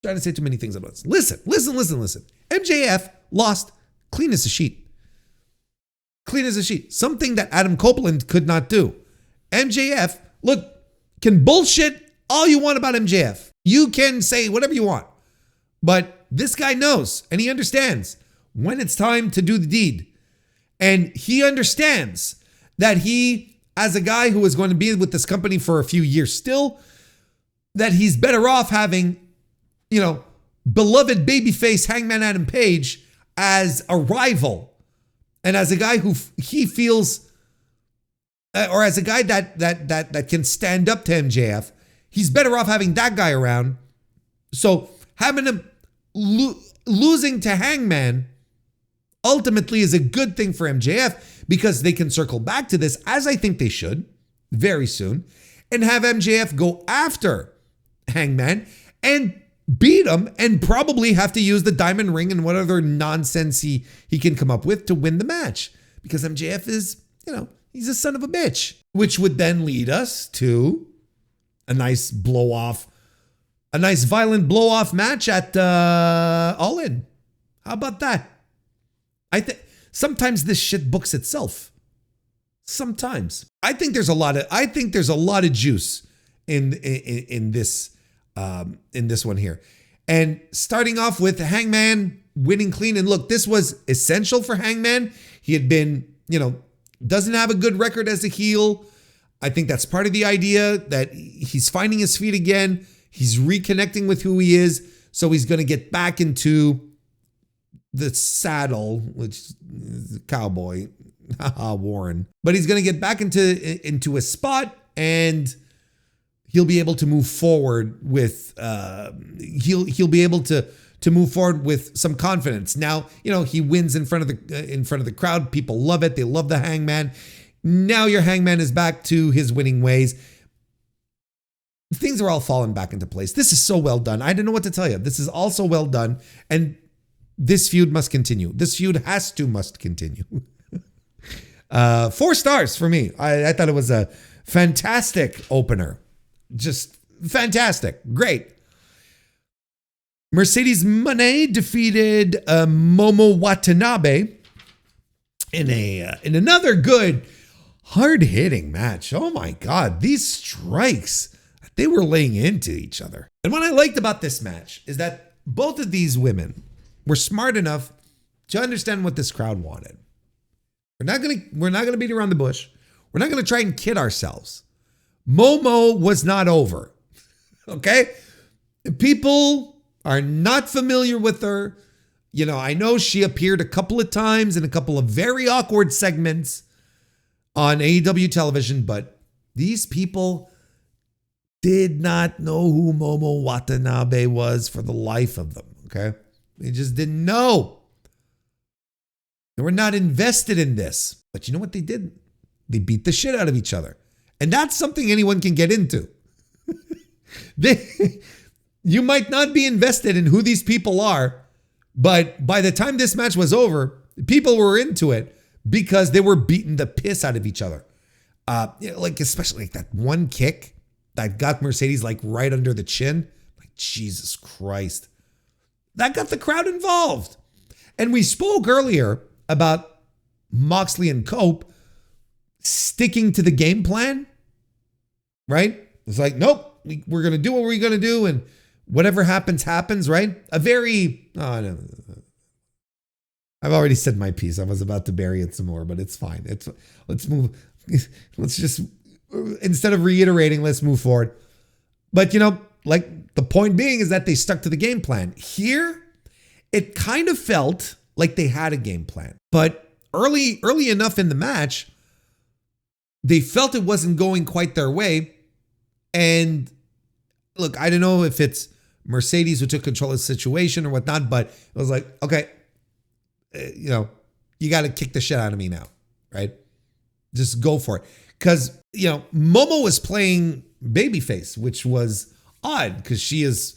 trying to say too many things at once. Listen. MJF lost clean as a sheet. Clean as a sheet. Something that Adam Copeland could not do. MJF, look, can bullshit all you want about MJF. You can say whatever you want. But this guy knows and he understands when it's time to do the deed. And he understands that he, as a guy who is going to be with this company for a few years still, that he's better off having, beloved babyface Hangman Adam Page as a rival and as a guy who he feels, or as a guy that can stand up to MJF. He's better off having that guy around. So having him losing to Hangman ultimately is a good thing for MJF because they can circle back to this, as I think they should, very soon, and have MJF go after Hangman and beat him and probably have to use the diamond ring and what other nonsense he can come up with to win the match. Because MJF is, he's a son of a bitch. Which would then lead us to a nice violent blow-off match at All In. How about that? I think sometimes this shit books itself. Sometimes I think there's a lot of juice in this one here, and starting off with Hangman winning clean. And look, this was essential for Hangman. He had been, doesn't have a good record as a heel. I think that's part of the idea that he's finding his feet again. He's reconnecting with who he is, so he's going to get back into the saddle, which is cowboy, Warren. But he's going to get back into a spot, and he'll be able to move forward with he'll be able to move forward with some confidence. Now, he wins in front of the crowd. People love it. They love the Hangman. Now your Hangman is back to his winning ways. Things are all falling back into place. This is so well done. I don't know what to tell you. This is also well done, and this feud must continue. This feud must continue. 4 stars for me. I thought it was a fantastic opener. Just fantastic. Great. Mercedes Moné defeated Momo Watanabe in another good, hard-hitting match. Oh my God, these strikes, they were laying into each other. And what I liked about this match is that both of these women were smart enough to understand what this crowd wanted. We're not gonna beat around the bush. We're not gonna try and kid ourselves. Momo was not over. Okay? People are not familiar with her. I know she appeared a couple of times in a couple of very awkward segments on AEW television, but these people did not know who Momo Watanabe was for the life of them. Okay? They just didn't know. They were not invested in this. But you know what they did? They beat the shit out of each other. And that's something anyone can get into. You might not be invested in who these people are, But by the time this match was over, people were into it because they were beating the piss out of each other. Like especially like that one kick that got Mercedes like right under the chin. Like Jesus Christ. That got the crowd involved. And we spoke earlier about Moxley and Cope sticking to the game plan, right? It's like, nope, we're going to do what we're going to do. And whatever happens, happens, right? No. I've already said my piece. I was about to bury it some more, but it's fine. Let's move. Let's just, instead of reiterating, let's move forward. But, like the point being is that they stuck to the game plan. Here, it kind of felt like they had a game plan. But early enough in the match, they felt it wasn't going quite their way. And look, I don't know if it's Mercedes who took control of the situation or whatnot, but it was like, okay, you got to kick the shit out of me now, right? Just go for it. Because, Momo was playing babyface, which was odd because she's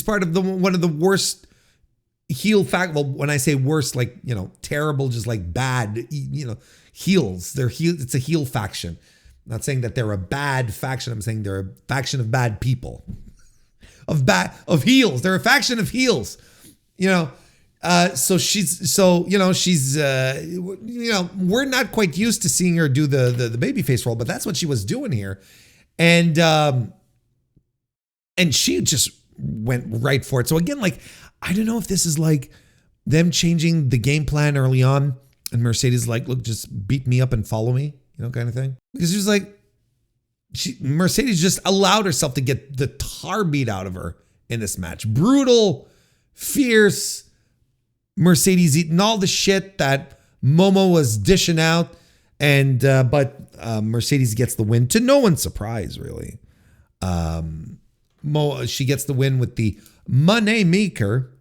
part of one of the worst heel well, when I say worst, like, terrible, just like bad, heels. It's a heel faction. I'm not saying that they're a bad faction. I'm saying they're a faction of bad people. Of heels. They're a faction of heels. So she's we're not quite used to seeing her do the babyface role, but that's what she was doing here. And she just went right for it. So again, like, I don't know if this is like them changing the game plan early on and Mercedes like, look, just beat me up and follow me, kind of thing. Because she was like, Mercedes just allowed herself to get the tar beat out of her in this match. Brutal, fierce, Mercedes eating all the shit that Momo was dishing out. But Mercedes gets the win to no one's surprise, really. She gets the win with the Money Maker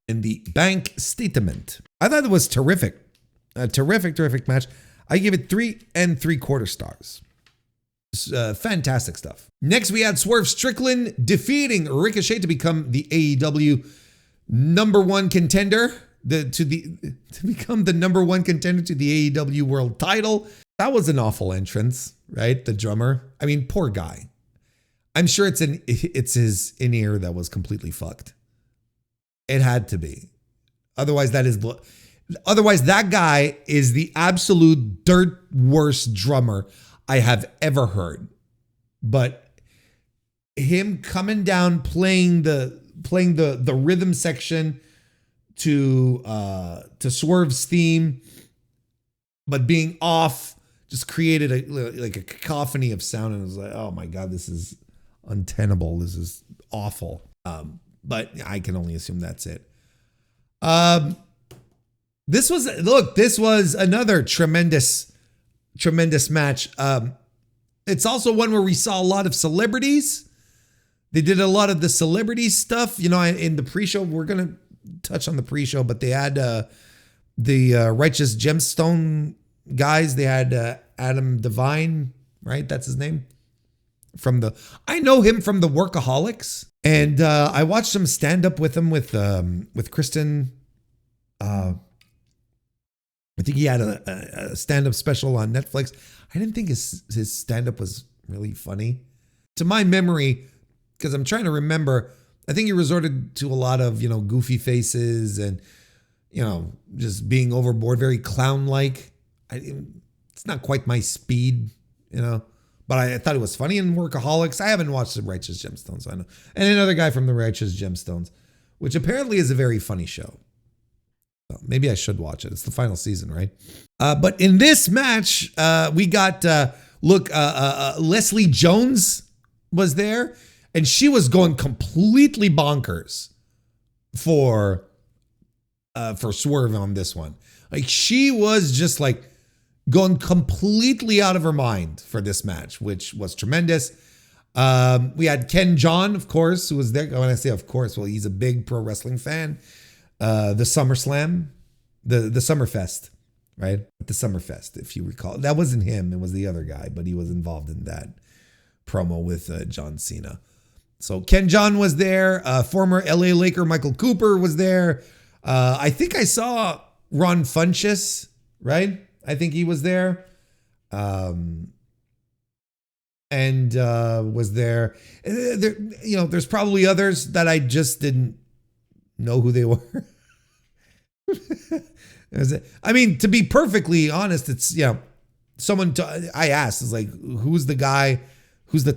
and the Bank Statement. I thought it was terrific. A terrific match. I give it 3 3/4 stars. Fantastic stuff. Next, we had Swerve Strickland defeating Ricochet to become the AEW number one contender. To become the number one contender to the AEW World Title. That was an awful entrance, right? The drummer. I mean, poor guy. I'm sure it's his in-ear that was completely fucked. It had to be. Otherwise, that guy is the absolute dirt worst drummer I have ever heard. But him coming down, playing the rhythm section to Swerve's theme, but being off, just created a cacophony of sound, and it was like, oh my God, this is untenable. This is awful. But I can only assume that's it. This was another tremendous match. It's also one where we saw a lot of celebrities. They did a lot of the celebrity stuff. In the pre-show, we're going to touch on the pre-show, but they had the Righteous Gemstone guys. They had Adam Devine, right? That's his name. I know him from the Workaholics, and I watched some stand up with him with Kristen. I think he had a stand up special on Netflix. I didn't think his stand up was really funny, to my memory, because I'm trying to remember. I think he resorted to a lot of goofy faces and just being overboard, very clown like. It's not quite my speed, But I thought it was funny in Workaholics. I haven't watched the Righteous Gemstones, I know. And another guy from the Righteous Gemstones, which apparently is a very funny show. Well, maybe I should watch it. It's the final season, right? But in this match, we got, Leslie Jones was there. And she was going completely bonkers for Swerve on this one. Like, she was just like going completely out of her mind for this match, which was tremendous. We had Ken John, of course, who was there. When I say of course, well, he's a big pro wrestling fan. The SummerSlam, the Summerfest, right? The Summerfest, if you recall. That wasn't him. It was the other guy, but he was involved in that promo with John Cena. So Ken John was there. Former LA Laker Michael Cooper was there. I think I saw Ron Funches, right? I think he was there. And was there. There's probably others that I just didn't know who they were. I mean, to be perfectly honest, it's, I asked, is like, who's the guy? Who's the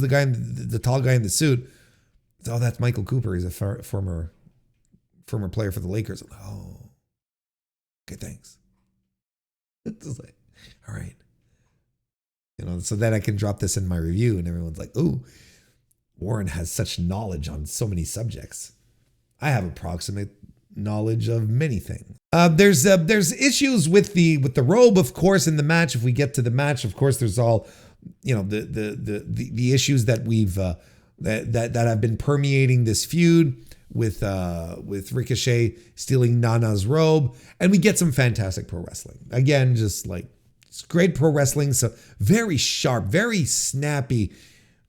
guy, the tall guy in the suit? It's, oh, that's Michael Cooper. He's a former player for the Lakers. Like, oh, okay, thanks. It's like, all right. So that I can drop this in my review and everyone's like, ooh, Warren has such knowledge on so many subjects. I have approximate knowledge of many things. There's issues with the robe, of course, in the match. If we get to the match, of course, there's all, the issues that we've that have been permeating this feud with Ricochet stealing Nana's robe, and we get some fantastic pro wrestling. Again, just like, it's great pro wrestling, so very sharp, very snappy,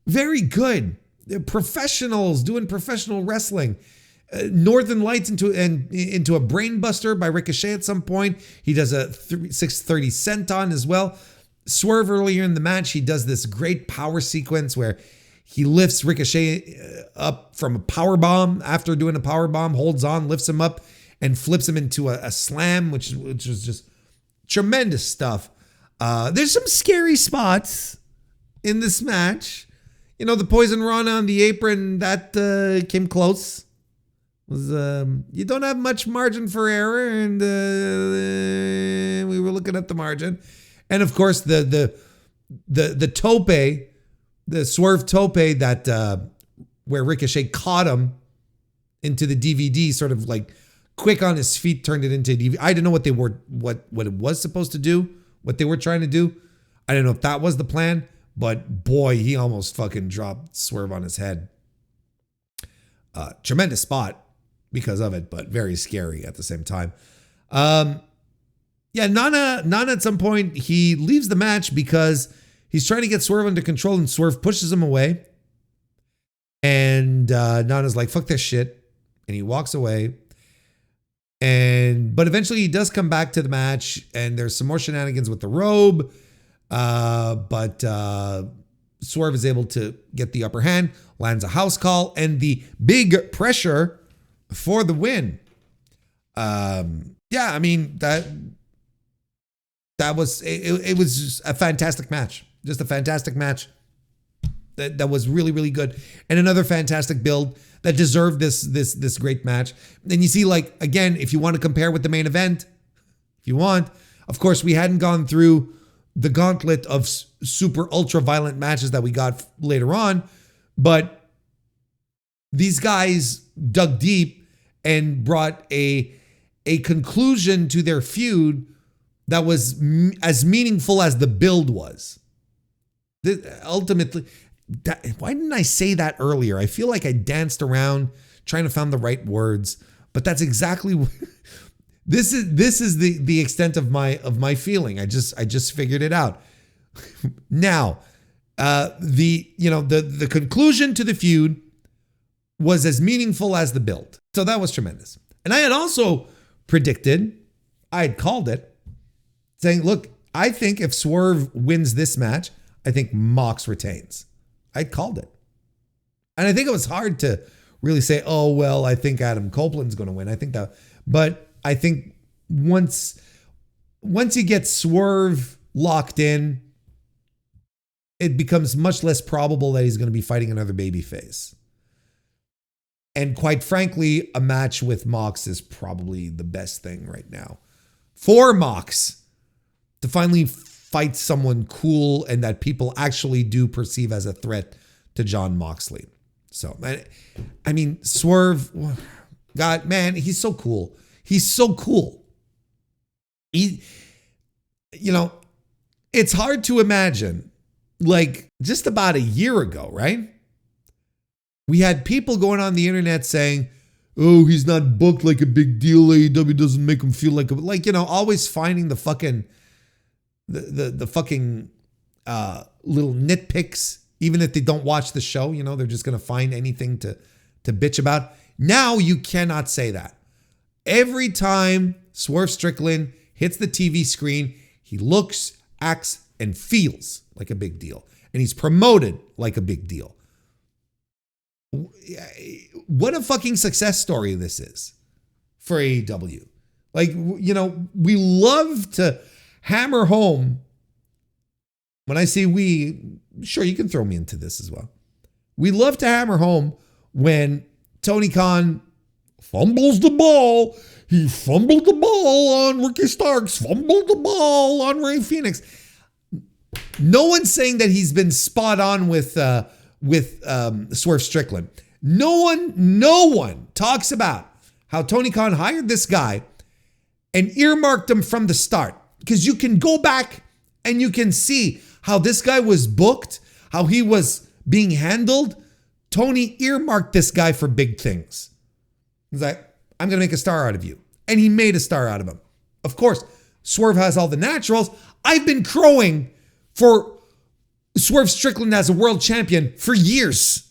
very good. They're professionals doing professional wrestling. Northern Lights into a brainbuster by Ricochet at some point. He does a 630 senton as well. Swerve earlier in the match, he does this great power sequence where he lifts Ricochet up from a power bomb after doing a power bomb, holds on, lifts him up, and flips him into a slam, which was just tremendous stuff. There's some scary spots in this match. The Poison Rana on the apron, that came close. You don't have much margin for error, and we were looking at the margin. And of course, the tope, the swerve tope that where Ricochet caught him into the DVD, sort of like quick on his feet, turned it into a DVD. I didn't know what it was supposed to do, what they were trying to do. I don't know if that was the plan, but boy, he almost fucking dropped Swerve on his head. Tremendous spot because of it, but very scary at the same time. Nana at some point, he leaves the match because he's trying to get Swerve under control, and Swerve pushes him away. And Nana's like, fuck this shit. And he walks away. But eventually he does come back to the match, and there's some more shenanigans with the robe. But Swerve is able to get the upper hand, lands a house call, and the big pressure for the win. I mean, that was it was just a fantastic match. Just a fantastic match. That was really, really good. And another fantastic build that deserved this great match. And you see, like, again, if you want to compare with the main event, if you want, of course, we hadn't gone through the gauntlet of super ultra violent matches that we got later on, but these guys dug deep and brought a conclusion to their feud that was as meaningful as the build was. Ultimately, why didn't I say that earlier? I feel like I danced around trying to find the right words, but that's exactly what, this is the extent of my feeling. I just figured it out. Now, the conclusion to the feud was as meaningful as the build. So that was tremendous. And I had also predicted, I had called it, saying, look, I think if Swerve wins this match, I think Mox retains. I called it. And I think it was hard to really say, oh, well, I think Adam Copeland's going to win. I think that, but I think once you get Swerve locked in, it becomes much less probable that he's going to be fighting another babyface. And quite frankly, a match with Mox is probably the best thing right now. For Mox to finally fight someone cool and that people actually do perceive as a threat to Jon Moxley. So, I mean, Swerve, God, man, he's so cool. He's so cool. It's hard to imagine, like just about a year ago, right? We had people going on the internet saying, oh, he's not booked like a big deal. AEW doesn't make him feel like always finding the fucking, the fucking little nitpicks Even if they don't watch the show, they're just going to find anything to bitch about. Now you cannot say that. Every time Swerve Strickland hits the TV screen, he looks, acts, and feels like a big deal. And he's promoted like a big deal. What a fucking success story this is for AEW. Like, we love to hammer home. When I say we, sure, you can throw me into this as well. We love to hammer home when Tony Khan fumbles the ball. He fumbled the ball on Ricky Starks, fumbled the ball on Ray Phoenix. No one's saying that he's been spot on with Swerve Strickland. No one talks about how Tony Khan hired this guy and earmarked him from the start. Because you can go back and you can see how this guy was booked, how he was being handled. Tony earmarked this guy for big things. He's like, I'm going to make a star out of you. And he made a star out of him. Of course, Swerve has all the naturals. I've been crowing for Swerve Strickland as a world champion for years.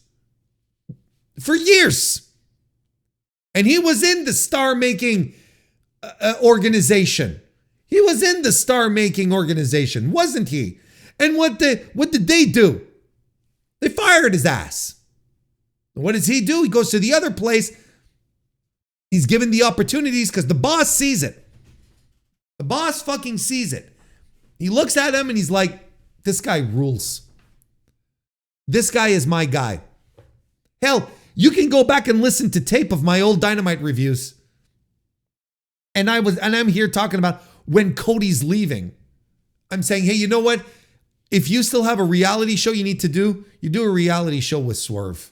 For years. And he was in the star-making organization. He was in the star-making organization, wasn't he? And what did they do? They fired his ass. What does he do? He goes to the other place. He's given the opportunities because the boss sees it. The boss fucking sees it. He looks at him and he's like, this guy rules. This guy is my guy. Hell, you can go back and listen to tape of my old Dynamite reviews. And I'm here talking about when Cody's leaving. I'm saying, hey, you know what? If you still have a reality show you need to do, you do a reality show with Swerve.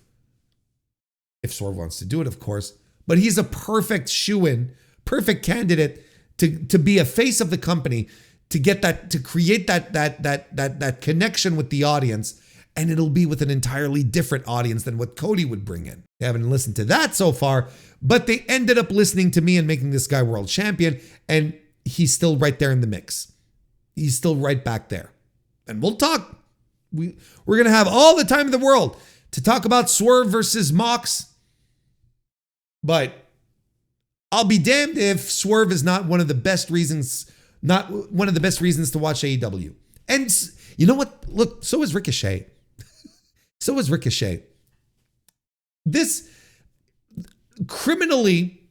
If Swerve wants to do it, of course. But he's a perfect shoo-in, perfect candidate to be a face of the company, to get that, to create that connection with the audience. And it'll be with an entirely different audience than what Cody would bring in. They haven't listened to that so far, but they ended up listening to me and making this guy world champion. And he's still right there in the mix. He's still right back there. And we'll talk. We're going to have all the time in the world to talk about Swerve versus Mox. But I'll be damned if Swerve is not one of the best reasons to watch AEW. And you know what? Look, so is Ricochet. So is Ricochet. This criminally,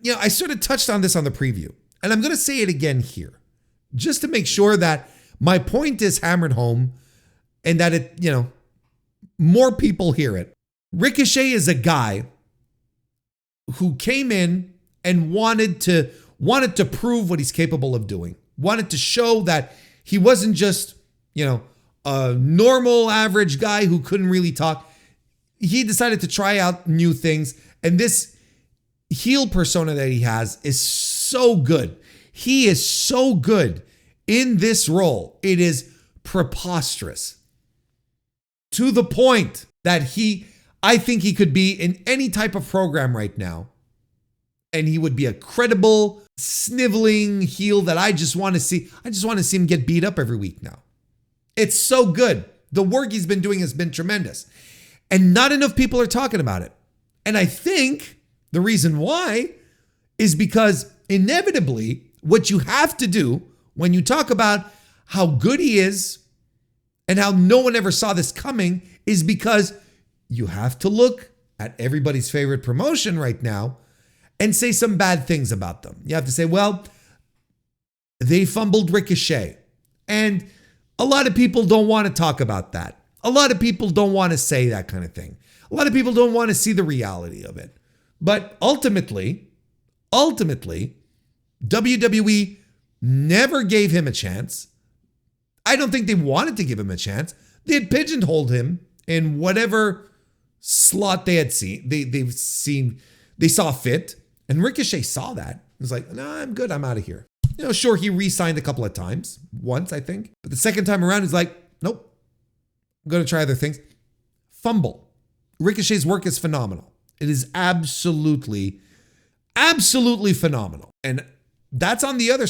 I sort of touched on this on the preview, and I'm going to say it again here, just to make sure that my point is hammered home and that it, more people hear it. Ricochet is a guy who came in and wanted to prove what he's capable of doing. Wanted to show that he wasn't just, a normal average guy who couldn't really talk. He decided to try out new things. And this heel persona that he has is so good. He is so good in this role. It is preposterous. To the point that I think he could be in any type of program right now. And he would be a credible, sniveling heel that I just want to see. I just want to see him get beat up every week now. It's so good. The work he's been doing has been tremendous. And not enough people are talking about it. And I think the reason why is because inevitably what you have to do when you talk about how good he is and how no one ever saw this coming is because you have to look at everybody's favorite promotion right now and say some bad things about them. You have to say, well, they fumbled Ricochet. And a lot of people don't want to talk about that. A lot of people don't want to say that kind of thing. A lot of people don't want to see the reality of it. But ultimately, WWE never gave him a chance. I don't think they wanted to give him a chance. They had pigeonholed him in whatever slot they had seen. They saw fit. And Ricochet saw that. He was like, no, I'm good. I'm out of here. Sure, he re-signed a couple of times. Once, I think. But the second time around, he's like, nope. I'm going to try other things. Fumble. Ricochet's work is phenomenal. It is absolutely phenomenal. And that's on the other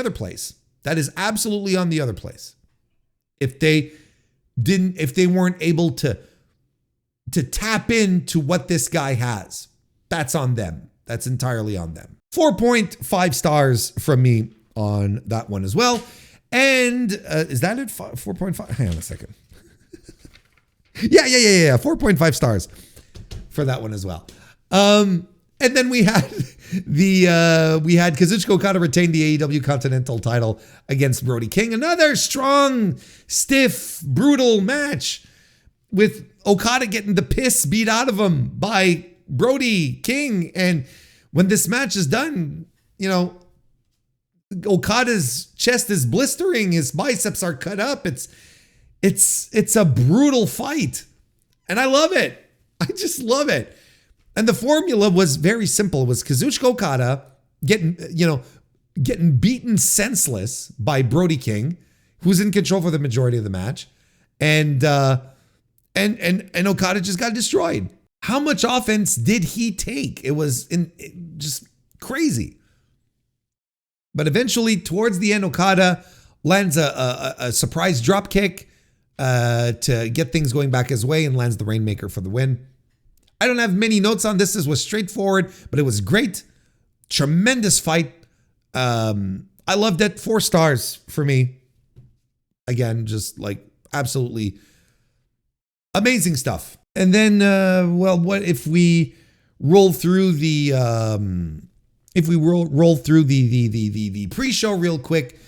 place. That is absolutely on the other place. If they weren't able to tap into what this guy has. That's on them. That's entirely on them. 4.5 stars from me on that one as well. And is that it? 4.5? Hang on a second. Yeah. 4.5 stars for that one as well. And then we had Kazuchika Okada retain the AEW Continental title against Brody King. Another strong, stiff, brutal match with Okada getting the piss beat out of him by Brody King. And when this match is done, Okada's chest is blistering. His biceps are cut up. It's a brutal fight. And I love it. I just love it. And the formula was very simple. It was Kazuchika Okada getting beaten senseless by Brody King, who's in control for the majority of the match. And Okada just got destroyed. How much offense did he take? It was just crazy. But eventually, towards the end, Okada lands a surprise drop kick to get things going back his way and lands the Rainmaker for the win. I don't have many notes on this. This was straightforward, but it was great. Tremendous fight. I loved it. 4 stars for me. Again, just like absolutely amazing stuff. And then, what if we roll through the roll through the pre-show real quick?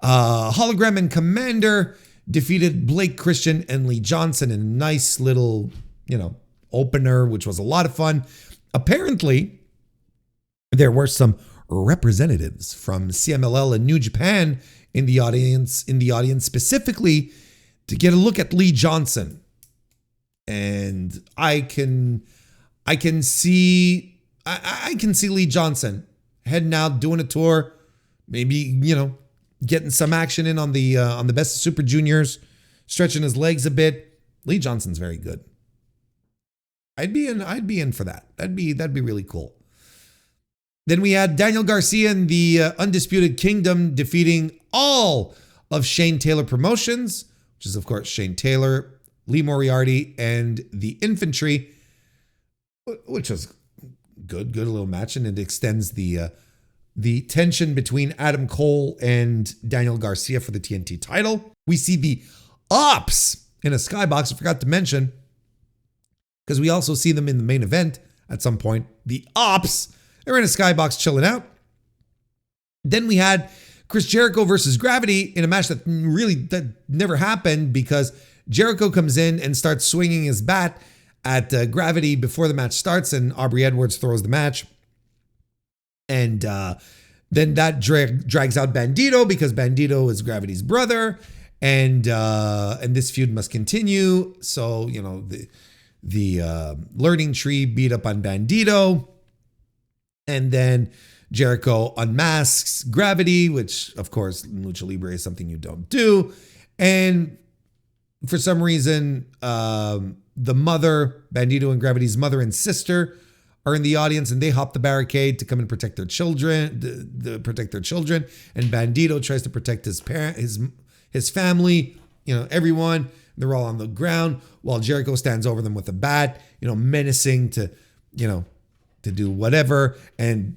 Hologram and Commander defeated Blake Christian and Lee Johnson in a nice little, opener, which was a lot of fun. Apparently, there were some representatives from CMLL and New Japan in the audience specifically to get a look at Lee Johnson. And I can see Lee Johnson heading out, doing a tour, maybe, getting some action in on the Best of Super Juniors, stretching his legs a bit. Lee Johnson's very good. I'd be in for that. That'd be really cool. Then we had Daniel Garcia and the Undisputed Kingdom defeating all of Shane Taylor Promotions, which is of course Shane Taylor, Lee Moriarty, and the Infantry, which was good little match, and it extends the tension between Adam Cole and Daniel Garcia for the TNT title. We see the Ops in a skybox. I forgot to mention, because we also see them in the main event at some point. The Ops, they're in a skybox chilling out. Then we had Chris Jericho versus Gravity in a match that never happened, because Jericho comes in and starts swinging his bat at Gravity before the match starts, and Aubrey Edwards throws the match. And then that drags out Bandito, because Bandito is Gravity's brother, and this feud must continue. So the learning tree beat up on Bandito, and then Jericho unmasks Gravity, which of course in Lucha Libre is something you don't do. And for some reason, the mother, Bandito and Gravity's mother and sister, are in the audience, and they hop the barricade to come and protect their children. And Bandito tries to protect his family, everyone. They're all on the ground while Jericho stands over them with a bat, menacing to do whatever. And,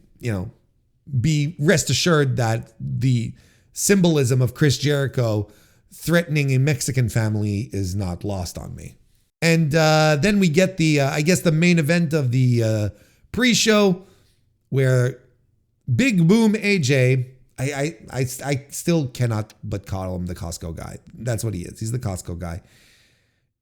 be rest assured that the symbolism of Chris Jericho threatening a Mexican family is not lost on me. And then we get the main event of the pre-show, where Big Boom AJ, I still cannot but call him the Costco guy. That's what he is. He's the Costco guy.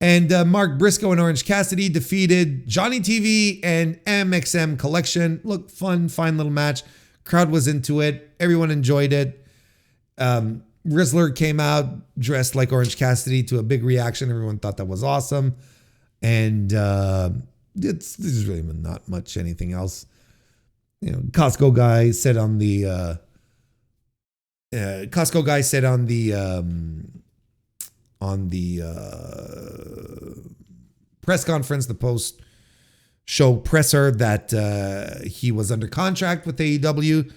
And Mark Briscoe and Orange Cassidy defeated Johnny TV and MXM Collection. Look, fine little match. Crowd was into it. Everyone enjoyed it. Rizzler came out dressed like Orange Cassidy to a big reaction. Everyone thought that was awesome. And there's really not much anything else. Costco guy said on the press conference, the post-show presser, that he was under contract with AEW.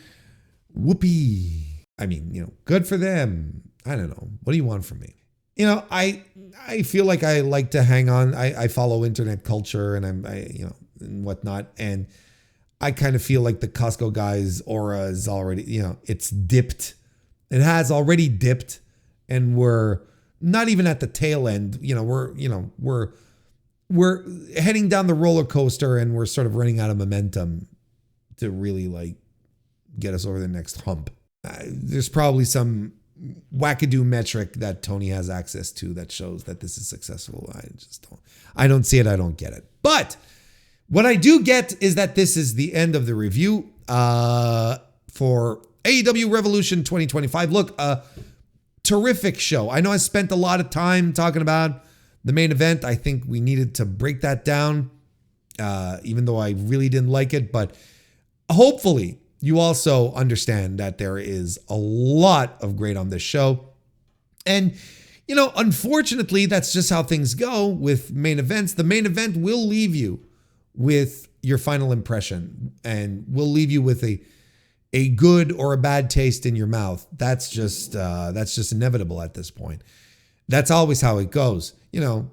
Whoopee. I mean, good for them. I don't know. What do you want from me? I feel like I like to hang on. I follow internet culture and and whatnot. And I kind of feel like the Costco guy's aura is already, it's dipped. It has already dipped, and we're not even at the tail end. We're heading down the roller coaster, and we're sort of running out of momentum to really like get us over the next hump. There's probably some wackadoo metric that Tony has access to that shows that this is successful. I don't see it. I don't get it. But what I do get is that this is the end of the review for AEW Revolution 2025. Look, terrific show. I know I spent a lot of time talking about the main event. I think we needed to break that down, even though I really didn't like it. But hopefully you also understand that there is a lot of great on this show. And, unfortunately, that's just how things go with main events. The main event will leave you with your final impression and will leave you with a good or a bad taste in your mouth. That's just inevitable at this point. That's always how it goes. If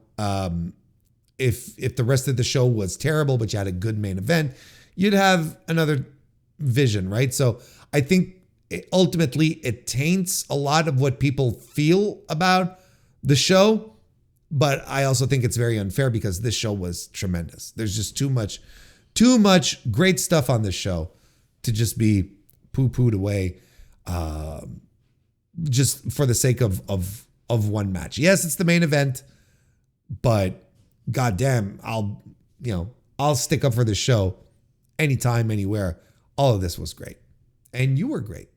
the rest of the show was terrible, but you had a good main event, you'd have another vision, right? So I think ultimately it taints a lot of what people feel about the show, but I also think it's very unfair because this show was tremendous. There's just too much great stuff on this show to just be poo-pooed away just for the sake of one match. Yes, it's the main event, but goddamn, I'll stick up for this show anytime, anywhere. All of this was great. And you were great.